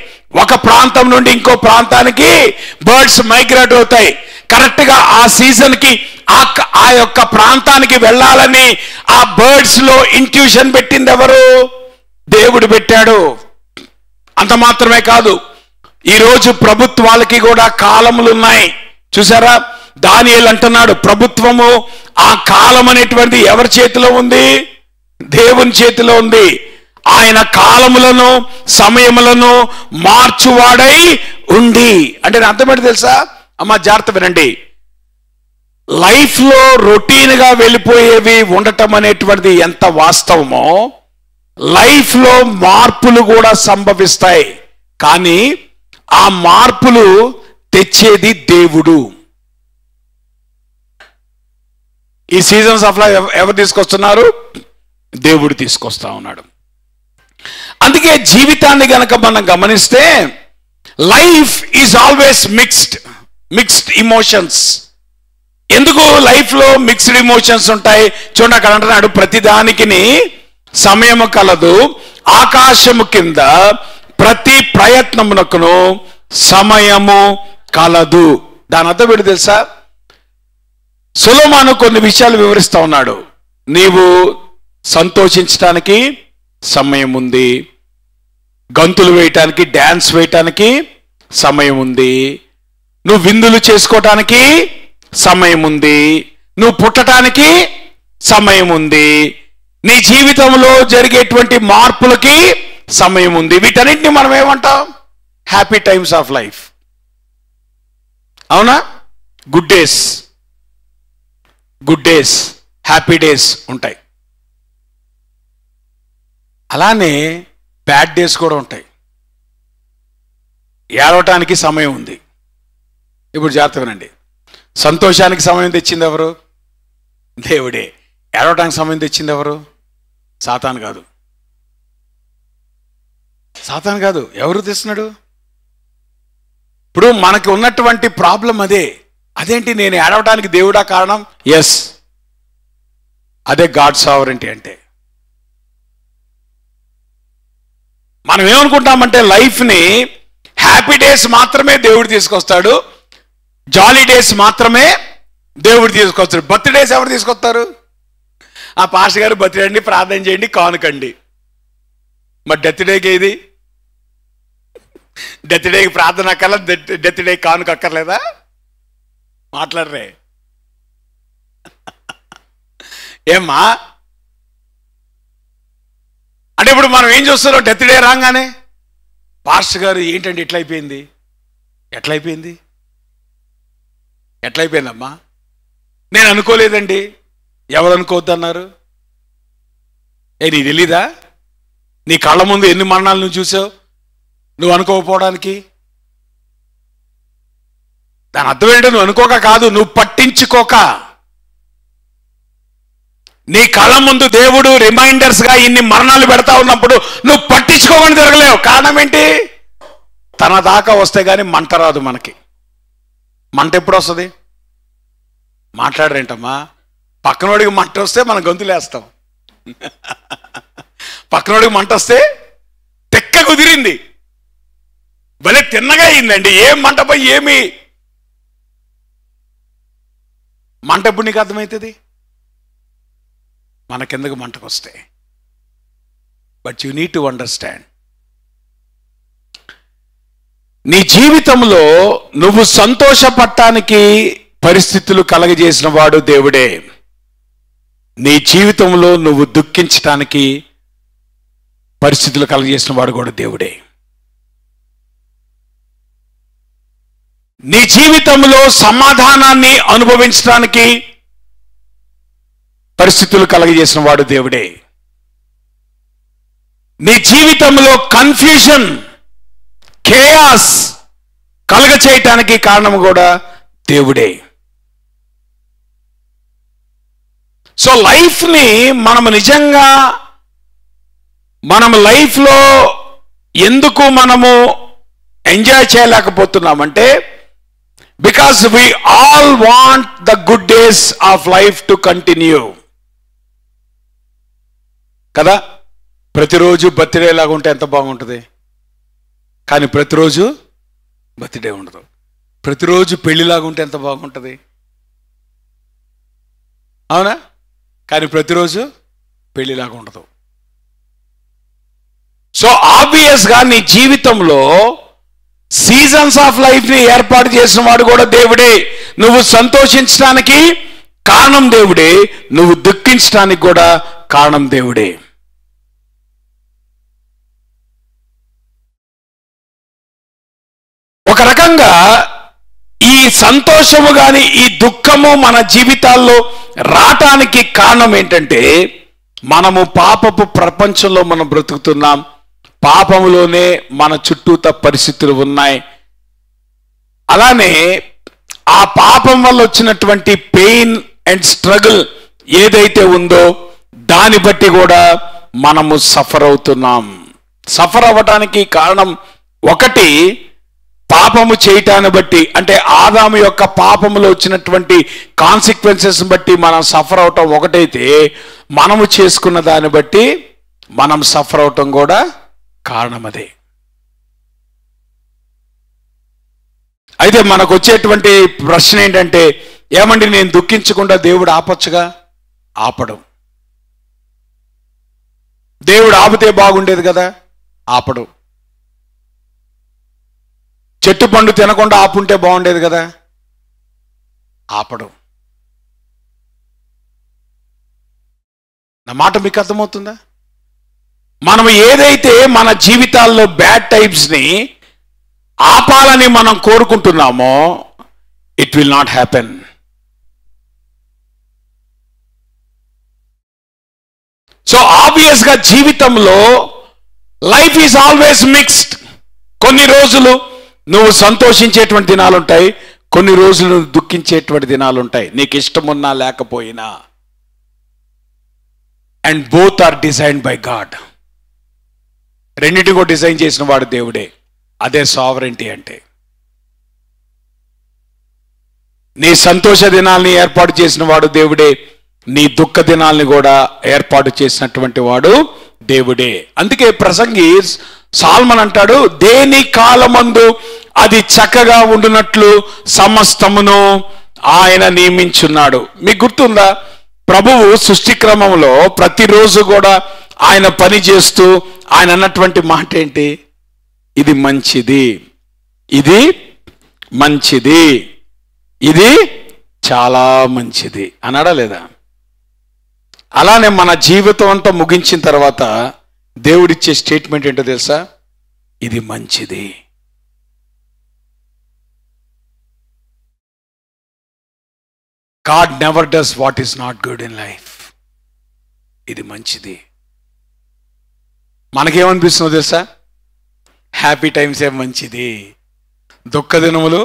ఒక ప్రాంతం నుండి ఇంకో ప్రాంతానికి బర్డ్స్ మైగ్రేట్ అవుతాయి. కరెక్ట్ గా ఆ సీజన్ కి ఆ యొక్క ప్రాంతానికి వెళ్ళాలని ఆ బర్డ్స్ లో ఇంట్యూషన్ పెట్టింది ఎవరు? దేవుడు పెట్టాడు. అంత మాత్రమే కాదు, ఈరోజు ప్రభుత్వాలకి కూడా కాలములు ఉన్నాయి. చూసారా, దానియేలు అంటున్నాడు, ప్రభుత్వము ఆ కాలం అనేటువంటి ఎవరి చేతిలో ఉంది? దేవుని చేతిలో ఉంది. ఆయన కాలములను సమయములను మార్చువాడై ఉండి. అంటే అర్థం ఏంటి తెలుసా అమ్మా? జాగ్రత్త వినండి. లైఫ్ లో రొటీన్ గా వెళ్ళిపోయేవి ఉండటం అనేటువంటిది ఎంత వాస్తవమో, లైఫ్ లో మార్పులు కూడా సంభవిస్తాయి. కానీ ఆ మార్పులు తెచ్చేది దేవుడు. ఈ సీజన్స్ ఆఫ్ లైఫ్ ఎవరు తీసుకొస్తున్నారు? దేవుడు తీసుకొస్తా ఉన్నాడు. అందుకే జీవితాన్ని గనక మనం గమనిస్తే life is always mixed emotions. ఎందుకు లైఫ్ లో మిక్స్డ్ ఇమోషన్స్ ఉంటాయి? చూడండి అక్కడ అంటున్నాడు, ప్రతిదానికి సమయము కలదు, ఆకాశము కింద ప్రతి ప్రయత్నమునకును సమయము కలదు. దాని అర్థం ఏంటి తెలుసా? సొలొమోను కొన్ని విషయాలు వివరిస్తా ఉన్నాడు. నీవు సంతోషించడానికి సమయం ఉంది, గంతులు వేయటానికి, డాన్స్ వేయటానికి సమయం ఉంది, నువ్వు విందులు చేసుకోవటానికి సమయం ఉంది, నువ్వు పుట్టడానికి సమయం ఉంది, నీ జీవితంలో జరిగేటువంటి మార్పులకి సమయం ఉంది. వీటన్నిటిని మనం ఏమంటాం? Happy times of life. అవునా? గుడ్ డేస్, హ్యాపీ డేస్ ఉంటాయి. అలానే బ్యాడ్ డేస్ కూడా ఉంటాయి. ఏడవటానికి సమయం ఉంది. ఇప్పుడు జాగ్రత్త వినండి, సంతోషానికి సమయం తెచ్చింది ఎవరు? దేవుడే. ఏడవటానికి సమయం తెచ్చింది ఎవరు? సాతాను కాదు. ఎవరు తెస్తున్నాడు? ఇప్పుడు మనకి ఉన్నటువంటి ప్రాబ్లం అదేంటి, నేను ఏడవటానికి దేవుడా కారణం? ఎస్, అదే గాడ్ సావరెంటీ అంటే. మనం ఏమనుకుంటామంటే లైఫ్ని హ్యాపీ డేస్ మాత్రమే దేవుడు తీసుకొస్తాడు, జాలీ డేస్ మాత్రమే దేవుడు తీసుకొస్తాడు. బర్త్డేస్ ఎవరు తీసుకొస్తారు? ఆ పాస్టర్ గారు బర్త్డే అండి, ప్రార్థన చేయండి, కానుకండి. మరి డెత్ డేకి ఏది? డెత్ డేకి ప్రార్థన అక్కర్లా, డెత్ డే కానుక అక్కర్లేదా? మాట్లాడరే ఏమ్మా? అంటే ఇప్పుడు మనం ఏం చూస్తున్నాం? డెత్ డే రాగానే పాస్టర్ గారు ఏంటండి ఎట్లయిపోయిందమ్మా? నేను అనుకోలేదండి. ఎవరు అనుకోవద్దన్నారు? నీ తెలీదా? నీ కళ్ళ ముందు ఎన్ని మరణాలు నువ్వు చూసావు నువ్వు అనుకోకపోవడానికి? దాని అర్థం ఏంటో, నువ్వు అనుకోక కాదు, నువ్వు పట్టించుకోక. నీ కళ్ళ ముందు దేవుడు రిమైండర్స్ గా ఇన్ని మరణాలు పెడతా ఉన్నప్పుడు నువ్వు పట్టించుకోమని జరగలేవు. కారణం ఏంటి? తన దాకా వస్తే గానీ మంట రాదు మనకి. మంట ఎప్పుడు వస్తుంది? మాట్లాడరేంటమ్మా? పక్కనోడికి మంట వస్తే మనం గొంతులేస్తాం. పక్కనోడికి మంట వస్తే తెక్క కుదిరింది, భలే తిన్నగా అయిందండి. ఏం మంట పోయి ఏమి మంట ఎప్పుడు నీకు అర్థమవుతుంది? మన కిందకు మంటకు వస్తే. But you need to understand, నీ జీవితంలో నువ్వు సంతోషపడటానికి పరిస్థితులు కలగజేసిన వాడు దేవుడే. నీ జీవితంలో నువ్వు దుఃఖించటానికి పరిస్థితులు కలగజేసిన వాడు కూడా దేవుడే. నీ జీవితంలో సమాధానాన్ని అనుభవించడానికి పరిస్థితులు కలగజేసిన వాడు దేవుడే. నీ జీవితంలో కన్ఫ్యూజన్, కేయాస్ కలగ చేయటానికి కారణం కూడా దేవుడే. సో లైఫ్ని మనం నిజంగా లైఫ్లో ఎందుకు మనము ఎంజాయ్ చేయలేకపోతున్నామంటే, because we all want the good days of life to continue కదా. ప్రతిరోజు బర్త్డే లాగా ఉంటే ఎంత బాగుంటుంది, కానీ ప్రతిరోజు బర్త్డే ఉండదు. ప్రతిరోజు పెళ్లిలాగా ఉంటే ఎంత బాగుంటుంది, అవునా? కానీ ప్రతిరోజు పెళ్లిలాగా ఉండదు. సో ఆబ్వియస్గా నీ జీవితంలో సీజన్స్ ఆఫ్ లైఫ్ని ఏర్పాటు చేసిన వాడు కూడా దేవుడే. నువ్వు సంతోషించడానికి కారణం దేవుడే, నువ్వు దుఃఖించడానికి కూడా కారణం దేవుడే. ఒక రకంగా ఈ సంతోషము కానీ ఈ దుఃఖము మన జీవితాల్లో రావటానికి కారణం ఏంటంటే, మనము పాపపు ప్రపంచంలో మనం బ్రతుకుతున్నాం. పాపములోనే మన చుట్టూత పరిస్థితులు ఉన్నాయి. అలానే ఆ పాపం వల్ల వచ్చినటువంటి పెయిన్ అండ్ స్ట్రగుల్ ఏదైతే ఉందో దాన్ని బట్టి కూడా మనము సఫర్ అవుతున్నాం. సఫర్ అవ్వటానికి కారణం ఒకటి, పాపము చేయటాన్ని బట్టి, అంటే ఆదాము యొక్క పాపములో వచ్చినటువంటి కాన్సిక్వెన్సెస్ బట్టి మనం సఫర్ అవటం ఒకటైతే, మనము చేసుకున్న దాన్ని బట్టి మనం సఫర్ అవటం కూడా కారణం అదే. అయితే మనకు వచ్చేటువంటి ప్రశ్న ఏంటంటే, ఏమండి నేను దుఃఖించకుండా దేవుడు ఆపొచ్చుగా? ఆపడం. దేవుడు ఆపితే బాగుండేది కదా, ఆపడు. చెట్టు పండు తినకుండా ఆపుంటే బాగుండేది కదా, ఆపడం. నా మాట మీకు అర్థమవుతుందా? మనం ఏదైతే మన జీవితాల్లో బ్యాడ్ టైప్స్ని ఆపాలని మనం కోరుకుంటున్నామో, it will not happen. So ఆబ్వియస్గా జీవితంలో లైఫ్ ఈజ్ ఆల్వేస్ మిక్స్డ్. కొన్ని రోజులు నువ్వు సంతోషించేటువంటి దినాలు ఉంటాయి, కొన్ని రోజులు నువ్వు దుఃఖించేటువంటి దినాలు ఉంటాయి, నీకు ఇష్టమున్నా లేకపోయినా. And both are designed by God. రెండింటిని కూడా డిజైన్ చేసిన వాడు దేవుడే. అదే సావరెంటీ అంటే. నీ సంతోష దినాల్ని ఏర్పాటు చేసిన వాడు దేవుడే, నీ దుఃఖ దినాల్ని కూడా ఏర్పాటు చేసినటువంటి వాడు దేవుడే. అందుకే ప్రసంగి సాల్మన్ అంటాడు, దేని కాలమందు అది చక్కగా ఉండునట్లు సమస్తమును ఆయన నియమించున్నాడు. మీకు గుర్తుందా, ప్రభువు సృష్టి క్రమంలో ప్రతిరోజు కూడా ఆయన పని చేస్తూ ఆయన అన్నటువంటి మాట ఏంటి? ఇది మంచిది, ఇది మంచిది, ఇది చాలా మంచిది అన్నాడా లేదా? అలానే మన జీవితం అంతా ముగించిన తర్వాత దేవుడిచ్చే స్టేట్మెంట్ ఏంటో తెలుసా? ఇది మంచిది. God never does what is not good in life. ఇది మంచిది. మనకేమనిపిస్తుందో తెలుసా? హ్యాపీ టైమ్స్ ఏ మంచిది, దుఃఖ దినములు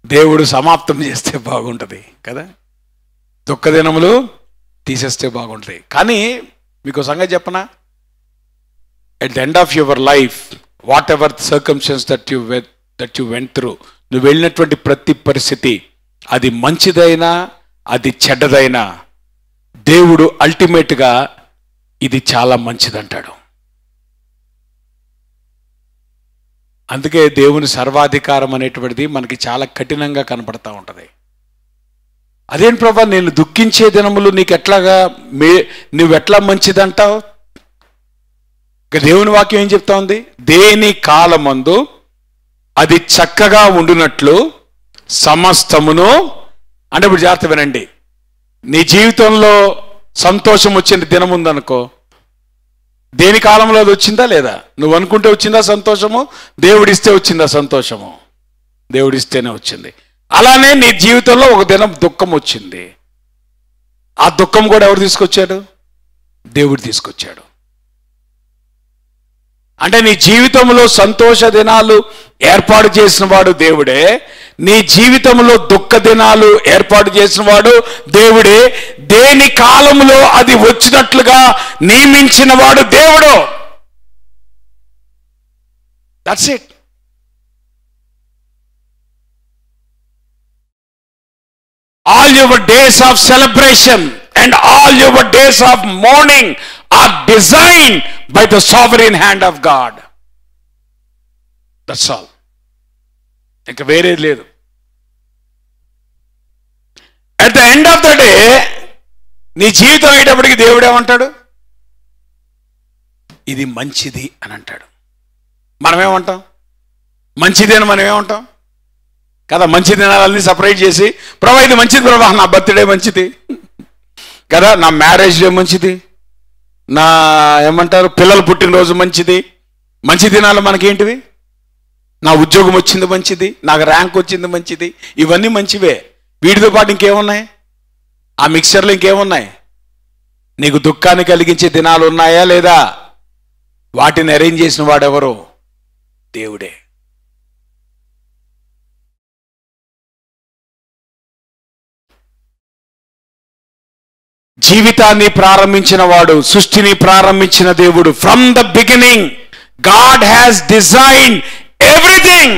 దేవుడు సమాప్తం చేస్తే బాగుంటుంది కదా, దుఃఖ దినములు తీసేస్తే బాగుంటుంది. కానీ మీకు సంగతి చెప్పనా, at the end of your life, whatever circumstance that you went through, నువ్వు వెళ్ళినటువంటి ప్రతి పరిస్థితి, అది మంచిదైనా అది చెడ్డదైనా, దేవుడు అల్టిమేట్గా ఇది చాలా మంచిదంటాడు. అందుకే దేవుని సర్వాధికారం అనేటువంటిది మనకి చాలా కఠినంగా కనపడతా ఉంటుంది. అదేంటి ప్రభా, నేను దుఃఖించే దినములు నీకు ఎట్లాగా నువ్వెట్లా మంచిదంటావు? దేవుని వాక్యం ఏం చెప్తా ఉంది? దేని కాలమందు అది చక్కగా ఉండునట్లు సమస్తమును. అంటే ఇప్పుడు జాగ్రత్త వినండి, నీ జీవితంలో సంతోషం వచ్చిన దినం ఉందనుకో, దేని కాలంలో అది వచ్చిందా లేదా? నువ్వు అనుకుంటే వచ్చిందా సంతోషము? దేవుడిస్తే వచ్చిందా సంతోషము? దేవుడిస్తేనే వచ్చింది. అలానే నీ జీవితంలో ఒక దినం దుఃఖం వచ్చింది, ఆ దుఃఖం కూడా ఎవరు తీసుకొచ్చాడు? దేవుడు తీసుకొచ్చాడు. అంటే నీ జీవితంలో సంతోష దినాలు ఏర్పాటు చేసిన వాడు దేవుడే, నీ జీవితంలో దుఃఖ దినాలు ఏర్పాటు చేసిన వాడు దేవుడే. దేని కాలంలో అది వచ్చినట్లుగా నియమించిన వాడు దేవుడు. That's it. All your days of celebration and all your days of mourning are designed by the sovereign hand of God. That's all. ఇంకా వేరేది లేదు. At the end of the day, నీ జీవితం అయ్యేటప్పటికి దేవుడు ఏమంటాడు? ఇది మంచిది అని అంటాడు. మనమేమంటాం? మంచిది అని మనమేమంటాం కదా? మంచి దినాలన్నీ సపరేట్ చేసి, ప్రభా ఇది మంచిది, ప్రభా నా బర్త్డే మంచిది కదా, నా మ్యారేజ్ డే మంచిది, నా ఏమంటారు పిల్లలు పుట్టినరోజు మంచిది. మంచి దినాలు మనకేంటివి? నా ఉద్యోగం వచ్చింది మంచిది, నాకు ర్యాంక్ వచ్చింది మంచిది, ఇవన్నీ మంచివే. వీటితో పాటు ఇంకేమున్నాయి? ఆ మిక్చర్లో ఇంకేమున్నాయి? నీకు దుఃఖాన్ని కలిగించే దినాలు ఉన్నాయా లేదా? వాటిని అరేంజ్ చేసిన వాడెవరు? దేవుడే. జీవితాన్ని ప్రారంభించిన వాడు, సృష్టిని ప్రారంభించిన దేవుడు. From the beginning God has design everything.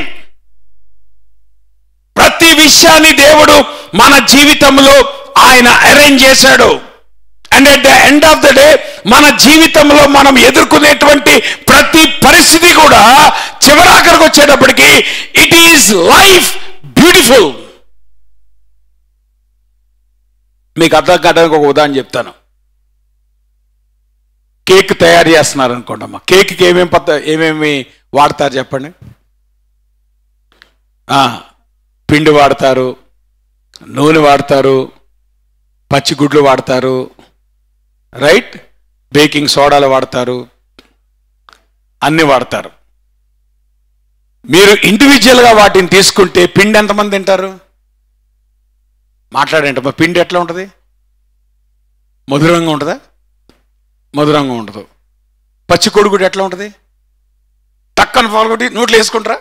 ప్రతి విషయాన్ని దేవుడు మన జీవితంలో ఆయన అరేంజ్ చేశాడు. And at the end of the day మన జీవితంలో మనం ఎదుర్కొనేటువంటి ప్రతి పరిస్థితి కూడా చివరాఖరికి వచ్చేటప్పటికి ఇట్ ఈస్ లైఫ్ బ్యూటిఫుల్. మీకు అర్థం కావడానికి ఒక ఉదాహరణ చెప్తాను. కేక్ తయారు చేస్తున్నారు అనుకోండమ్మా. కేక్కి ఏమేమి వాడతారు చెప్పండి? పిండి వాడతారు, నూనె వాడతారు, పచ్చిగుడ్లు వాడతారు, రైట్, బేకింగ్ సోడాలు వాడతారు, అన్ని వాడతారు. మీరు ఇండివిజువల్గా వాటిని తీసుకుంటే పిండి ఎంతమంది తింటారు? మాట్లాడేంటమ్మా. పిండి ఎట్లా ఉంటుంది? మధురంగా ఉంటుందా? మధురంగా ఉండదు. పచ్చి కొడుగుడు ఎట్లా ఉంటుంది? టక్కన పాల్గొట్టి నోట్లో వేసుకుంటారా?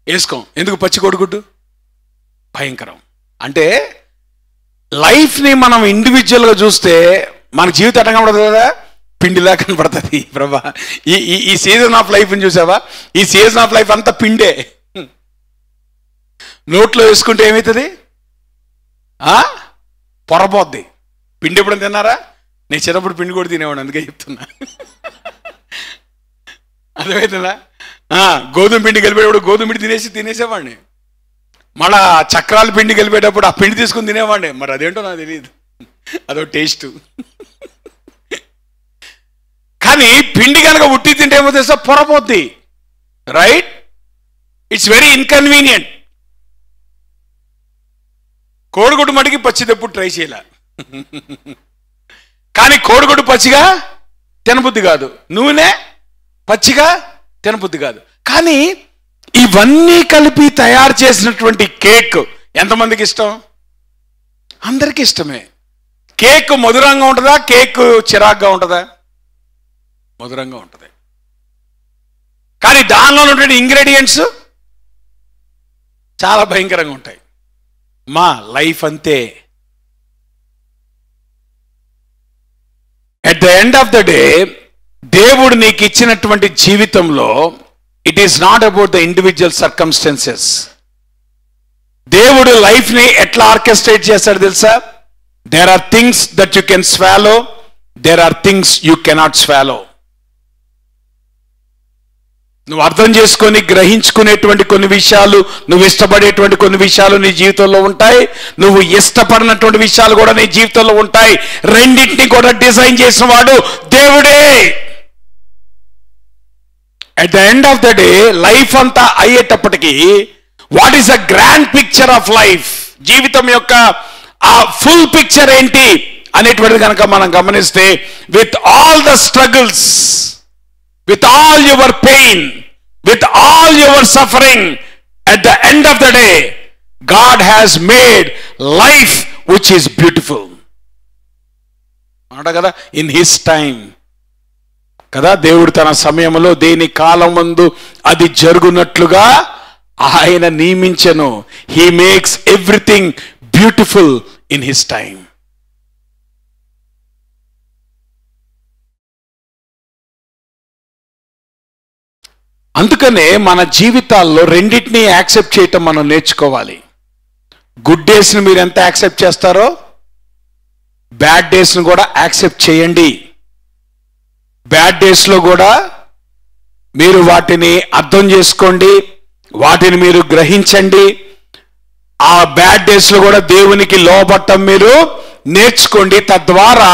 వేసుకోం. ఎందుకు? పచ్చి కొడుగుడ్డు భయంకరం. అంటే లైఫ్ని మనం ఇండివిజువల్గా చూస్తే మన జీవితం ఎట్లా కనబడుతుంది కదా? పిండిలా కనపడుతుంది. ప్రభా ఈ సీజన్ ఆఫ్ లైఫ్ని చూసావా? ఈ సీజన్ ఆఫ్ లైఫ్ అంతా పిండే. నోట్లో వేసుకుంటే ఏమవుతుంది? పొరపోద్ది. పిండి ఎప్పుడు తిన్నారా? నేను చిన్నప్పుడు పిండి కూడా తినేవాడు, అందుకే చెప్తున్నా. అర్థమవుతుందా? గోధుమ పిండి కలిపేటప్పుడు గోధుమ పిండి తినేసేవాడిని. మళ్ళా చక్రాల పిండి కలిపేటప్పుడు ఆ పిండి తీసుకుని తినేవాడిని. మరి అదేంటో నాకు తెలియదు, అదో టేస్ట్. కానీ పిండి కనుక ఉట్టి తింటే ఏమో తెలుసా? పొరపోద్ది. రైట్? It's very inconvenient. కోడిగుడ్డు మటుకి పచ్చిది ఎప్పుడు ట్రై చేయాల. కానీ కోడిగుడ్డు పచ్చిగా తినబుద్ధి కాదు, నూనె పచ్చిగా తినబుద్ధి కాదు. కానీ ఇవన్నీ కలిపి తయారు చేసినటువంటి కేక్ ఎంతమందికి ఇష్టం? అందరికీ ఇష్టమే. కేక్ మధురంగా ఉంటుందా? కేక్ చిరాగ్గా ఉంటుందా? మధురంగా ఉంటుంది. కానీ దానిలో ఉన్నటువంటి ఇంగ్రీడియంట్స్ చాలా భయంకరంగా ఉంటాయి. మా లైఫ్ అంతే. At the end of the day దేవుడు నీకు ఇచ్చినటువంటి జీవితంలో it is not about the individual circumstances. దేవుడు లైఫ్ని ఎట్లా ఆర్కెస్ట్రేట్ చేస్తాడు తెలుసా? There are things that you can swallow, there are things you cannot swallow. నువ్వు అర్థం చేసుకొని గ్రహించుకునేటువంటి కొన్ని విషయాలు, నువ్వు ఇష్టపడేటువంటి కొన్ని విషయాలు నీ జీవితంలో ఉంటాయి, నువ్వు ఇష్టపడినటువంటి విషయాలు కూడా నీ జీవితంలో ఉంటాయి. రెండింటిని కూడా డిజైన్ చేసిన వాడు దేవుడే. At the end of the day life అంతా అయ్యేటప్పటికీ what is a grand picture of life, జీవితం యొక్క ఆ ఫుల్ పిక్చర్ ఏంటి అనేటువంటిది కనుక మనం గమనిస్తే, with all the struggles, with all your pain, with all your suffering, at the end of the day God has made life which is beautiful. అన్నాడు కదా, ఇన్ హిస్ టైం కదా. దేవుడు తన సమయంలో దేని కాలం ముందు అది జరుగునట్లుగా ఆయన నియమించెను. He makes everything beautiful in his time. అందుకనే మన జీవితాల్లో రెండింటినీ యాక్సెప్ట్ చేయటం మనం నేర్చుకోవాలి. గుడ్ డేస్ని మీరు ఎంత యాక్సెప్ట్ చేస్తారో బ్యాడ్ డేస్ని కూడా యాక్సెప్ట్ చేయండి. బ్యాడ్ డేస్లో కూడా మీరు వాటిని అర్థం చేసుకోండి, వాటిని మీరు గ్రహించండి. ఆ బ్యాడ్ డేస్లో కూడా దేవునికి లోబట్టం మీరు నేర్చుకోండి. తద్వారా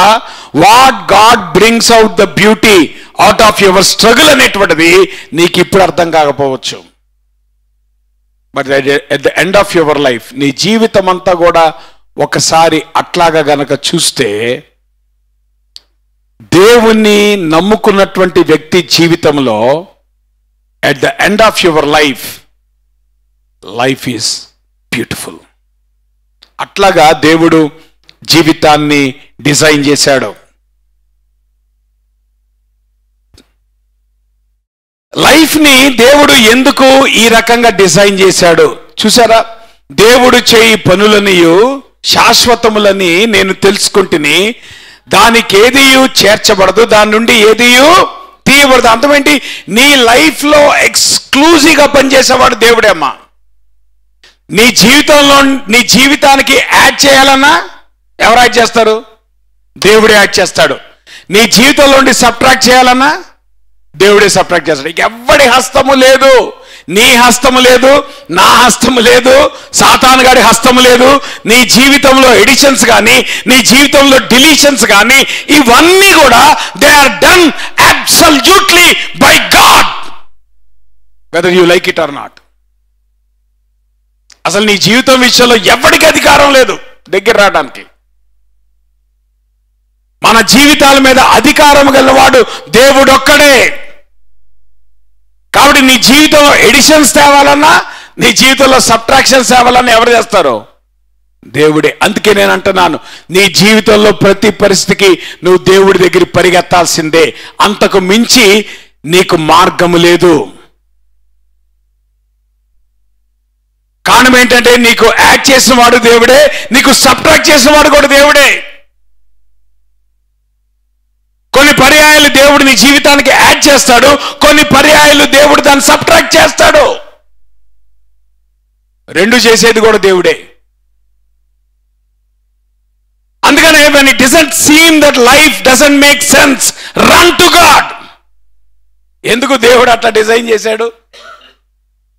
what God brings out the beauty out of your struggle అనేటువంటిది నీకు ఇప్పుడు అర్థం కాకపోవచ్చు. But at the end of your life, నీ జీవితం అంతా కూడా ఒకసారి అట్లాగా గనక చూస్తే, దేవుణ్ణి నమ్ముకున్నటువంటి వ్యక్తి జీవితంలో at the end of your life, life is beautiful. అట్లాగా దేవుడు జీవితాన్ని డిజైన్ చేశాడు. లైఫ్ని దేవుడు ఎందుకు ఈ రకంగా డిజైన్ చేశాడు చూసారా? దేవుడు చేయి పనులనియు శాశ్వతములని నేను తెలుసుకుంటుని, దానికి ఏదియు చేర్చబడదు, దాని నుండి ఏదియు తీయబడదు. అంతమేంటి? నీ లైఫ్లో ఎక్స్క్లూజివ్గా పనిచేసేవాడు దేవుడే అమ్మా. నీ జీవితంలో, నీ జీవితానికి యాడ్ చేయాలన్నా ఎవరు యాడ్ చేస్తారు? దేవుడే యాడ్ చేస్తాడు. నీ జీవితంలో నుండి సబ్ట్రాక్ట్ చేయాలన్నా దేవుడే సబ్ట్రాక్ట్ చేస్తాడు. ఎవడి హస్తము లేదు, నీ హస్తము లేదు, నా హస్తము లేదు, సాతాను గారి హస్తము లేదు. నీ జీవితంలో ఎడిషన్స్ కానీ, నీ జీవితంలో డిలీషన్స్ కానీ, ఇవన్నీ కూడా they are done absolutely by God, whether you like it or not. అసలు నీ జీవితం విషయంలో ఎవరికి అధికారం లేదు దగ్గర రావడానికి. మన జీవితాల మీద అధికారం గలవాడు దేవుడు ఒక్కడే. కాబట్టి నీ జీవితంలో ఎడిషన్స్ తేవాలన్నా, నీ జీవితంలో సబ్ట్రాక్షన్స్ తేవాలన్నా ఎవరు చేస్తారు? దేవుడే. అందుకే నేను అంటున్నాను, నీ జీవితంలో ప్రతి పరిస్థితికి నువ్వు దేవుడి దగ్గర పరిగెత్తాల్సిందే. అంతకు మించి నీకు మార్గము లేదు. కారణం ఏంటంటే, నీకు యాడ్ చేసిన వాడు దేవుడే, నీకు సబ్ట్రాక్ట్ చేసిన వాడు కూడా దేవుడే. కొన్ని పర్యాయాలు దేవుడు నీ జీవితానికి యాడ్ చేస్తాడు, కొన్ని పర్యాయాలు దేవుడు దాన్ని సబ్ట్రాక్ట్ చేస్తాడు. రెండు చేసేది కూడా దేవుడే. అందుకనే when it doesn't seem that life doesn't make sense, run to God. ఎందుకు దేవుడు అట్లా డిజైన్ చేశాడు?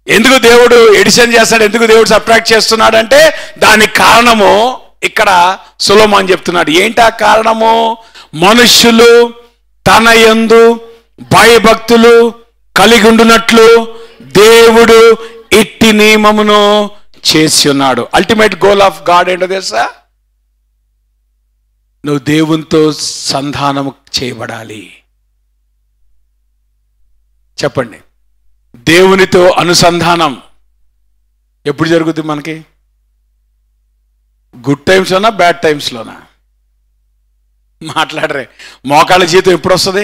ఎందుకు దేవుడు ఎడిషన్ చేస్తాడు? ఎందుకు దేవుడు సబ్ట్రాక్ట్ చేస్తున్నాడు అంటే, దానికి కారణము ఇక్కడ సొలొమోను చెప్తున్నాడు. ఏంటి ఆ కారణము? మనుష్యులు తన యందు భయభక్తులు కలిగి ఉండునట్లు దేవుడు ఇట్టి నియమమును చేసి ఉన్నాడు. అల్టిమేట్ గోల్ ఆఫ్ గాడ్ ఏంటో తెలుసా? నువ్వు దేవునితో సంధానము చేయబడాలి. చెప్పండి, దేవునితో అనుసంధానం ఎప్పుడు జరుగుతుంది మనకి? గుడ్ టైమ్స్లోనా బ్యాడ్ టైమ్స్లోనా? మాట్లాడరే. మోకాళ్ళ జీతం ఎప్పుడు వస్తుంది?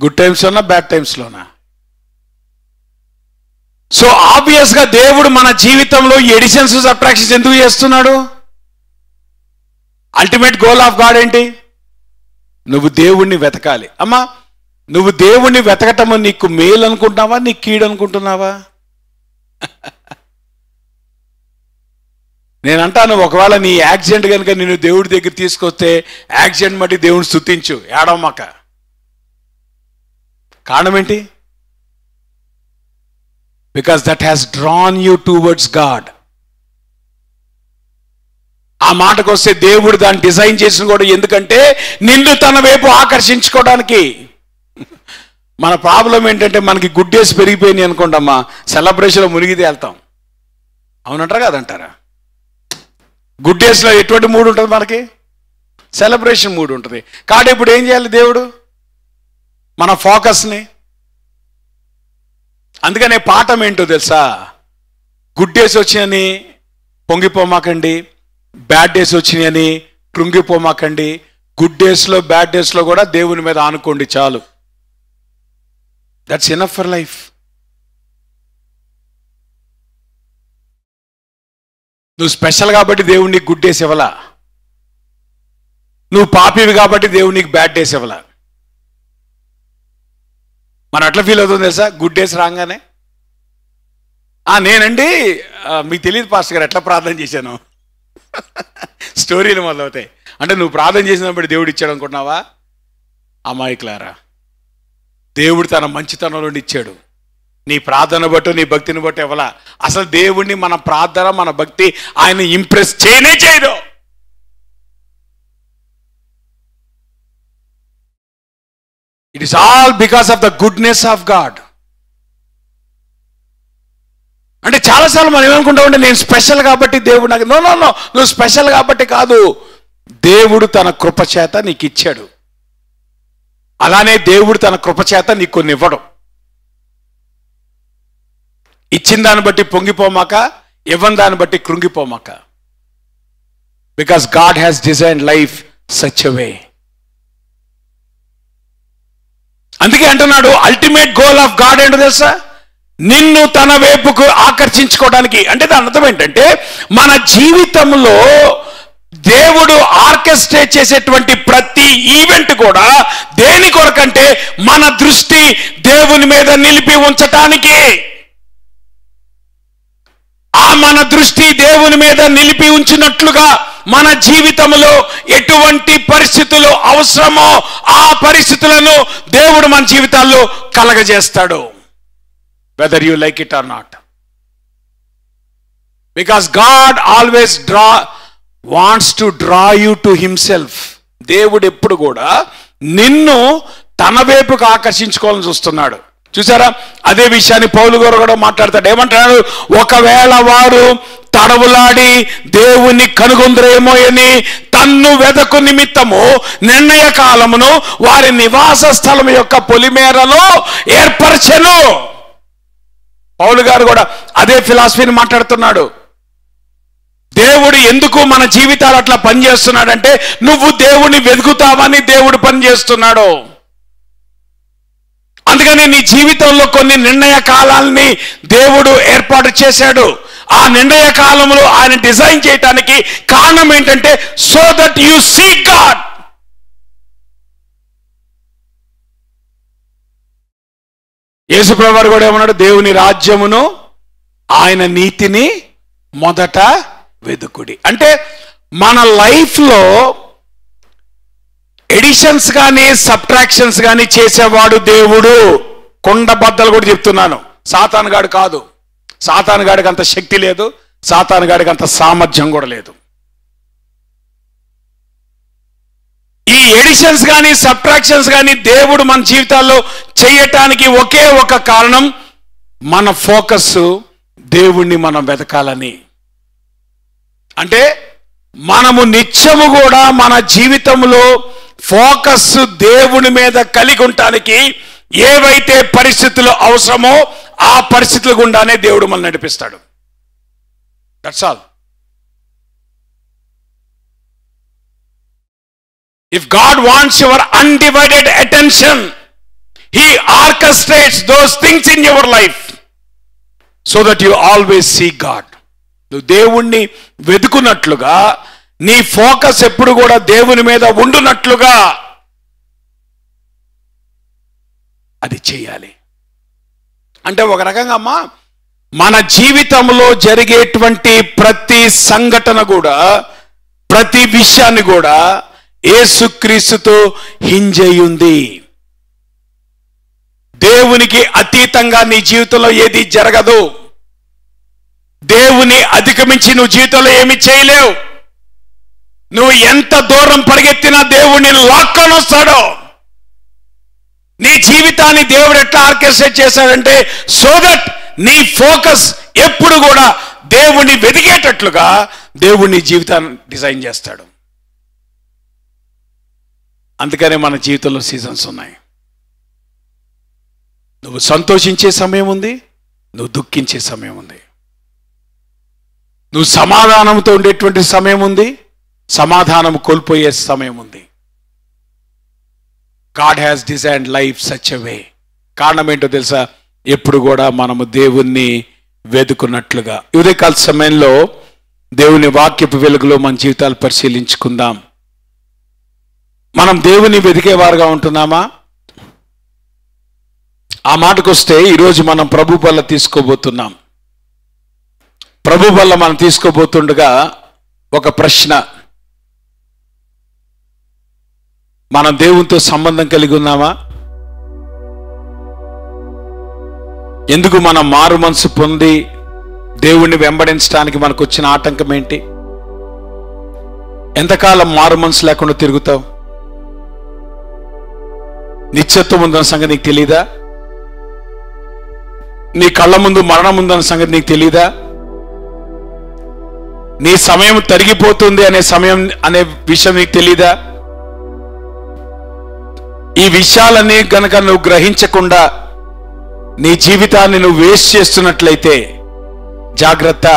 గుడ్ టైమ్స్లోనా బ్యాడ్ టైమ్స్లోనా? సో ఆబ్వియస్గా దేవుడు మన జీవితంలో ఎడిషన్స్ సబ్ట్రాక్షన్స్ ఎందుకు చేస్తున్నాడు? అల్టిమేట్ గోల్ ఆఫ్ గాడ్ ఏంటి? నువ్వు దేవుణ్ణి వెతకాలి. అమ్మా, నువ్వు దేవుణ్ణి వెతకటము నీకు మేలు అనుకుంటున్నావా, నీకు కీడు అనుకుంటున్నావా? నేను అంటాను, ఒకవేళ నీ యాక్సిడెంట్ కనుక నేను దేవుడి దగ్గర తీసుకొస్తే యాక్సిడెంట్ బట్టి దేవుని స్తుతించు, ఏడవమాక. కారణం ఏంటి? Because that has drawn you towards God. ఆ మాటకు వస్తే దేవుడు దాన్ని డిజైన్ చేసిన కూడా ఎందుకంటే నిన్ను తన వైపు ఆకర్షించుకోవడానికి. మన ప్రాబ్లం ఏంటంటే, మనకి గుడ్ డేస్ పెరిగిపోయినాయి అనుకోండమ్మా, సెలబ్రేషన్లో మునిగితే వెళ్తాం. అవునంటారా కాదంటారా? గుడ్ డేస్లో ఎటువంటి మూడ్ ఉంటుంది మనకి? సెలబ్రేషన్ మూడ్ ఉంటుంది. కాబట్టి ఇప్పుడు ఏం చేయాలి దేవుడు? మన ఫోకస్ని. అందుకనే పాఠం ఏంటో తెలుసా? గుడ్ డేస్ వచ్చినాయని పొంగిపోమాకండి, బ్యాడ్ డేస్ వచ్చినాయని కృంగిపోమాకండి. గుడ్ డేస్లో బ్యాడ్ డేస్లో కూడా దేవుని మీద ఆనుకోండి చాలు. That's enough for life. నువ్వు స్పెషల్ కాబట్టి దేవుడు నీకు గుడ్ డేస్ ఇవ్వలా, నువ్వు పాపివి కాబట్టి దేవుడు నీకు బ్యాడ్ డేస్ ఇవ్వలా. మనం ఎట్లా ఫీల్ అవుతుంది తెలుసా? గుడ్ డేస్ రాగానే నేనండి మీకు తెలియదు పాస్టర్ గారు ఎట్లా ప్రార్థన చేశాను స్టోరీలు మొదలవుతాయి. అంటే నువ్వు ప్రార్థన చేసినప్పుడు దేవుడు ఇచ్చాడు అనుకుంటున్నావా? అమాయకులారా, దేవుడు తన మంచితనంలో ఇచ్చాడు. నీ ప్రార్థన బట్టు నీ భక్తిని బట్టు ఇవ్వలా. అసలు దేవుడిని మన ప్రార్థన మన భక్తి ఆయన ఇంప్రెస్ చేయనే చేయదు. It is all because of the goodness of God. అంటే చాలాసార్లు మనం ఏమనుకుంటామంటే నేను స్పెషల్ కాబట్టి దేవుడు నాకు. నో నో నో, నువ్వు స్పెషల్ కాబట్టి కాదు, దేవుడు తన కృపచేత నీకు ఇచ్చాడు. అలానే దేవుడు తన కృపచేత నీకు కొన్ని ఇవ్వడం. ఇచ్చిన దాన్ని బట్టి పొంగిపోమాక, ఇవ్వని దాన్ని బట్టి కృంగిపోమాక. Because God has design life such a way. అందుకే అంటున్నాడు అల్టిమేట్ గోల్ ఆఫ్ గాడ్ ఏంటో తెలుసా? నిన్ను తన వైపుకు ఆకర్షించుకోవడానికి. అంటే దాని అర్థం ఏంటంటే మన జీవితంలో దేవుడు ఆర్కెస్ట్రేట్ చేసేటువంటి ప్రతి ఈవెంట్ కూడా దేని కొరకంటే మన దృష్టి దేవుని మీద నిలిపి ఉంచటానికి. మన దృష్టి దేవుని మీద నిలిపి ఉంచినట్లుగా మన జీవితంలో ఎటువంటి పరిస్థితులు అవసరమో ఆ పరిస్థితులను దేవుడు మన జీవితాల్లో కలగజేస్తాడు. whether you like it or not, because God always wants to draw you to himself. దేవుడు ఎప్పుడు కూడా నిన్ను తన వైపుకు ఆకర్షించుకోవాలని చూస్తున్నాడు. చూసారా? అదే విషయాన్ని పౌలు గారు కూడా మాట్లాడతాడు. ఏమంటాడు? ఒకవేళ వారు తడవులాడి దేవుని కనుగొందరేమో అని తన్ను వెదకు నిమిత్తము నిర్ణయ కాలమును వారి నివాస స్థలం యొక్క పొలిమేరలో ఏర్పరచెను. పౌలు గారు కూడా అదే ఫిలాసఫీని మాట్లాడుతున్నాడు. దేవుడు ఎందుకు మన జీవితాలు అట్లా పనిచేస్తున్నాడంటే నువ్వు దేవుని వెతుకుతావని దేవుడు పనిచేస్తున్నాడు. అందుకని నీ జీవితంలో కొన్ని నిర్ణయ కాలాలని దేవుడు ఏర్పాటు చేశాడు. ఆ నిర్ణయ కాలంలో ఆయన డిజైన్ చేయడానికి కారణం ఏంటంటే so that you seek God. యేసుప్రభువు వారు కూడా ఏమన్నాడు? దేవుని రాజ్యమును ఆయన నీతిని మొదట వెదుకుడి. అంటే మన లైఫ్లో ఎడిషన్స్ కానీ సబ్ట్రాక్షన్స్ కానీ చేసేవాడు దేవుడు. కొండ బద్దలు కూడా చెప్తున్నాను, సాతాను గాడు కాదు. సాతాను గాడికి అంత శక్తి లేదు, సాతాను గాడికి అంత సామర్థ్యం కూడా లేదు. ఈ ఎడిషన్స్ కానీ సబ్ట్రాక్షన్స్ కానీ దేవుడు మన జీవితాల్లో చేయటానికి ఒకే ఒక కారణం, మన ఫోకస్ దేవుణ్ణి మనం వెతకాలని. అంటే మనము నిత్యము కూడా మన జీవితంలో ఫోకస్ దేవుని మీద కలిగి ఉండటానికి ఏవైతే పరిస్థితులు అవసరమో ఆ పరిస్థితుల గుండానే దేవుడు మనల్ని నడిపిస్తాడు. That's all. If God wants your undivided attention, He orchestrates those things in your life so that you always see God. నువ్వు దేవుణ్ణి వెతుకున్నట్లుగా నీ ఫోకస్ ఎప్పుడు కూడా దేవుని మీద ఉండునట్లుగా అది చేయాలి. అంటే ఒక రకంగా అమ్మా మన జీవితంలో జరిగేటువంటి ప్రతి సంఘటన కూడా, ప్రతి విషయాన్ని కూడా యేసుక్రీస్తుతో హింజ్ అయి ఉంది. దేవునికి అతీతంగా నీ జీవితంలో ఏది జరగదు. దేవుని అధిగమించి నువ్వు జీవితంలో ఏమి చేయలేవు. నువ్వు ఎంత దూరం పరిగెత్తినా దేవుడిని లాక్కొని వస్తాడు. నీ జీవితాన్ని దేవుడు ఎట్లా ఆర్కెస్ట్రేట్ చేశాడంటే సో దట్ నీ ఫోకస్ ఎప్పుడు కూడా దేవుణ్ణి వెతికేటట్లుగా దేవుడు నీ జీవితాన్ని డిజైన్ చేస్తాడు. అందుకనే మన జీవితంలో సీజన్స్ ఉన్నాయి. నువ్వు సంతోషించే సమయం ఉంది, నువ్వు దుఃఖించే సమయం ఉంది. నువ్వు సమాధానంతో ఉండేటువంటి సమయం ఉంది, సమాధానం కోల్పోయే సమయం ఉంది. God has designed life such a way. కారణం ఏంటో తెలుసా? ఎప్పుడు కూడా మనము దేవుణ్ణి వెతుకున్నట్లుగా. ఉదయకాల సమయంలో దేవుని వాక్యపు వెలుగులో మన జీవితాలు పరిశీలించుకుందాం. మనం దేవుని వెతికేవారుగా ఉంటున్నామా? ఆ మాటకు వస్తే ఈరోజు మనం ప్రభు బల్ల తీసుకోబోతున్నాం. ప్రభు బల్ల మనం తీసుకోబోతుండగా ఒక ప్రశ్న, మనం దేవునితో సంబంధం కలిగి ఉన్నామా? ఎందుకు మనం మారు మనసు పొంది దేవుణ్ణి వెంబడించడానికి మనకు వచ్చిన ఆటంకం ఏంటి? ఎంతకాలం మారు మనసు లేకుండా తిరుగుతావు? నిత్యత్వం ఉందన్న సంగతి నీకు తెలీదా? నీ కళ్ళ ముందు మరణం ఉందన్న సంగతి నీకు తెలీదా? నీ సమయం తరిగిపోతుంది అనే విషయం నీకు తెలీదా? ఈ విషయాలన్నీ గనక నువ్వు గ్రహించకుండా నీ జీవితాన్ని నువ్వు వేస్ట్ చేస్తున్నట్లయితే జాగ్రత్త.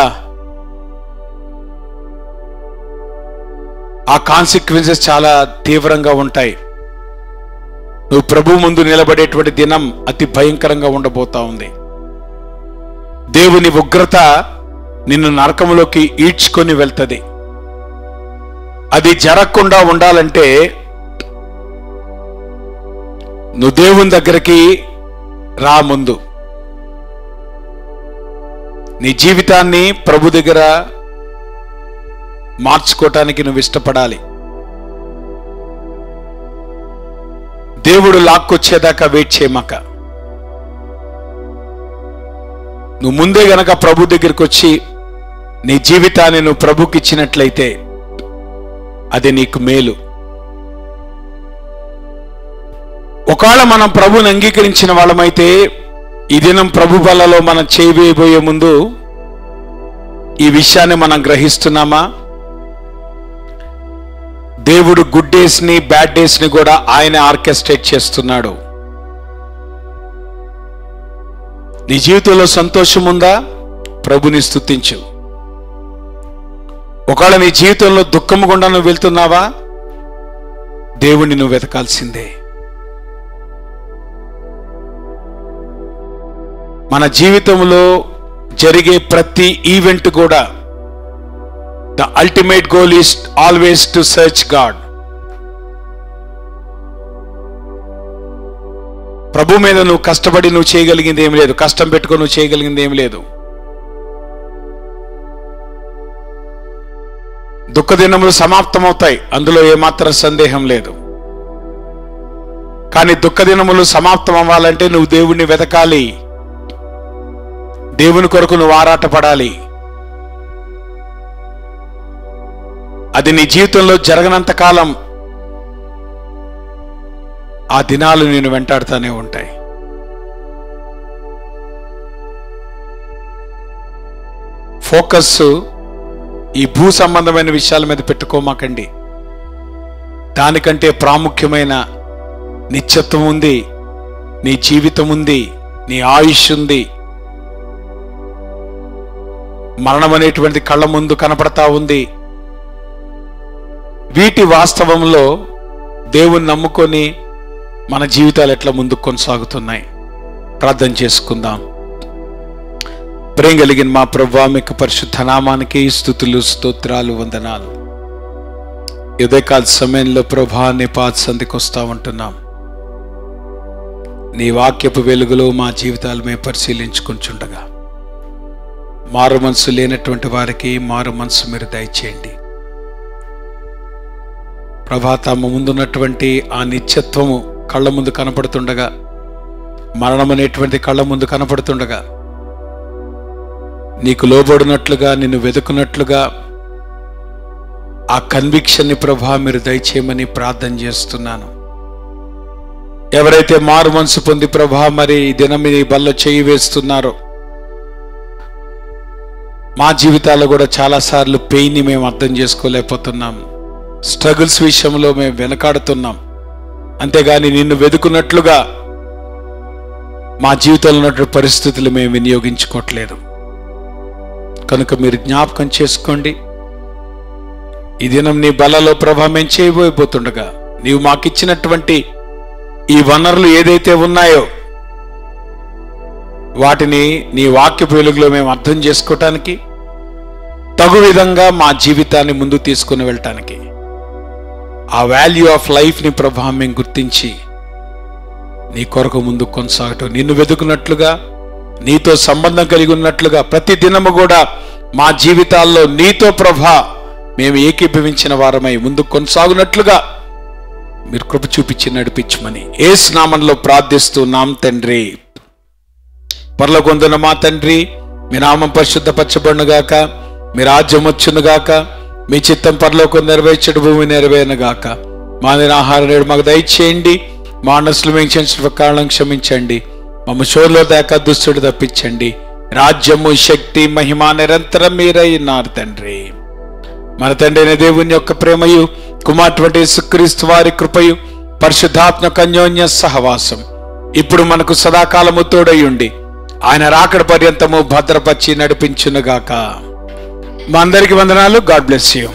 ఆ కాన్సిక్వెన్సెస్ చాలా తీవ్రంగా ఉంటాయి. నువ్వు ప్రభు ముందు నిలబడేటువంటి దినం అతి భయంకరంగా ఉండబోతా ఉంది. దేవుని ఉగ్రత నిన్ను నరకంలోకి ఈడ్చుకొని వెళ్తుంది. అది జరగకుండా ఉండాలంటే నువ్వు దేవుని దగ్గరికి రా. ముందు నీ జీవితాన్ని ప్రభు దగ్గర మార్చుకోవటానికి నువ్వు ఇష్టపడాలి. దేవుడు లాక్కొచ్చేదాకా వెయిట్ చేయమాక. నువ్వు ముందే గనక ప్రభు దగ్గరికి వచ్చి నీ జీవితాన్ని నువ్వు ప్రభుకి ఇచ్చినట్లయితే అది నీకు మేలు. ఒకవేళ మనం ప్రభుని అంగీకరించిన వాళ్ళమైతే ఈ దినం ప్రభు బలలో మనం చేయబోయే ముందు ఈ విషయాన్ని మనం గ్రహిస్తున్నామా? దేవుడు గుడ్ డేస్ ని బ్యాడ్ డేస్ ని కూడా ఆయన ఆర్కెస్ట్రేట్ చేస్తున్నాడు. నీ జీవితంలో సంతోషం ఉందా? ప్రభుని స్తుతించు. ఒకవేళ నీ జీవితంలో దుఃఖం గుండా నువ్వు వెళ్తున్నావా? దేవుణ్ణి నువ్వు వెతకాల్సిందే. మన జీవితంలో జరిగే ప్రతి ఈవెంట్ కూడా the ultimate goal is always to search God. ప్రభు మీద నువ్వు కష్టపడి నువ్వు చేయగలిగింది ఏం లేదు, కష్టం పెట్టుకొని నువ్వు చేయగలిగింది ఏం లేదు. దుఃఖ దినములు సమాప్తమవుతాయి, అందులో ఏమాత్రం సందేహం లేదు. కానీ దుఃఖ దినములు సమాప్తం అవ్వాలంటే నువ్వు దేవుణ్ణి వెతకాలి. దేవుని కొరకు నువ్వు ఆరాటపడాలి. అది నీ జీవితంలో జరగనంత కాలం ఆ దినాలు నేను వెంటాడుతూనే ఉంటాయి. ఫోకస్ ఈ భూ సంబంధమైన విషయాల మీద పెట్టుకోమాకండి. దానికంటే ప్రాముఖ్యమైన నిత్యత్వం ఉంది, నీ జీవితం ఉంది, నీ ఆయుష్ ఉంది. మరణం అనేటువంటి కళ్ళ ముందు కనపడతా ఉంది. వీటి వాస్తవంలో దేవుని నమ్ముకొని మన జీవితాలు ఎట్లా ముందుకు కొనసాగుతున్నాయి ప్రార్థన చేసుకుందాం. ప్రేమ కలిగిన మా ప్రభువా, మీకు పరిశుద్ధ నామానికి స్తుతులు స్తోత్రాలు వందనాలు. ఉదయకాల సమయంలో ప్రభా నీ పాద సంధికి వస్తా ఉంటున్నాం. నీ వాక్యపు వెలుగులో మా జీవితాలు మేము పరిశీలించుకుంటుండగా మారు మనసు లేనటువంటి వారికి మారు మనసు మీరు దయచేయండి ప్రభా. తమ ముందున్నటువంటి ఆ నిత్యత్వము కళ్ళ ముందు కనపడుతుండగా, మరణం అనేటువంటి కళ్ళ ముందు కనపడుతుండగా నీకు లోబడినట్లుగా, నిన్ను వెతుకున్నట్లుగా ఆ కన్విక్షన్ని ప్రభా మీరు దయచేయమని ప్రార్థన చేస్తున్నాను. ఎవరైతే మారు మనసు పొంది ప్రభా మరి ఈ దినం మీ బల్ల చేయి వేస్తున్నారో, మా జీవితాల్లో కూడా చాలాసార్లు పెయిన్ని మేము అర్థం చేసుకోలేకపోతున్నాం. స్ట్రగుల్స్ విషయంలో మేము వెనకాడుతున్నాం. అంతేగాని నిన్ను వెతుకున్నట్లుగా మా జీవితంలో ఉన్నటువంటి పరిస్థితులు మేము వినియోగించుకోవట్లేదు. కనుక మీరు జ్ఞాపకం చేసుకోండి. ఈ దినం నీ బలలో ప్రభా మేము చేయబోతుండగా నీవు మాకిచ్చినటువంటి ఈ వనరులు ఏదైతే ఉన్నాయో వాటిని నీ వాక్యపు వెలుగులో మేము అర్థం చేసుకోవటానికి, తగు విధంగా మా జీవితాన్ని ముందు తీసుకుని వెళ్ళటానికి, ఆ వాల్యూ ఆఫ్ లైఫ్ని ప్రభా మేము గుర్తించి నీ కొరకు ముందు కొనసాగటం, నిన్ను వెతుకున్నట్లుగా, నీతో సంబంధం కలిగి ఉన్నట్లుగా, ప్రతి దినము కూడా మా జీవితాల్లో నీతో ప్రభా మేము ఏకీభవించిన వారమై ముందు కొనసాగునట్లుగా మీరు కృప చూపించి నడిపించమని యేసు నామములో ప్రార్థిస్తున్నాం తండ్రి. పరలోకమందున్న మా తండ్రి, మీ నామం పరిశుద్ధపరచబడునుగాక, మీ రాజ్యం వచ్చునుగాక, మీ చిత్తం పరలోకం నెరవేర్చడు భూమి నెరవేరునుగాక. మా ఆహారం నేడు మాకు దయచేయండి, మా మనసులు మేము చేసిన కారణం క్షమించండి, మమ్మ శోధలో దాకా దుష్టుడు తప్పించండి. రాజ్యము, శక్తి, మహిమ నిరంతరం మీరై ఉన్నారు తండ్రి. మన తండ్రి అయిన దేవుని యొక్క ప్రేమయు, కుమారుడు యేసుక్రీస్తు వారి కృపయు, పరిశుద్ధాత్మ అన్యోన్య సహవాసం ఇప్పుడు మనకు సదాకాలము తోడయుండి ఆయన రాకడ పర్యంతము భద్రపరిచి నడిపించునుగాక. మా అందరికి వందనాలు. God bless you.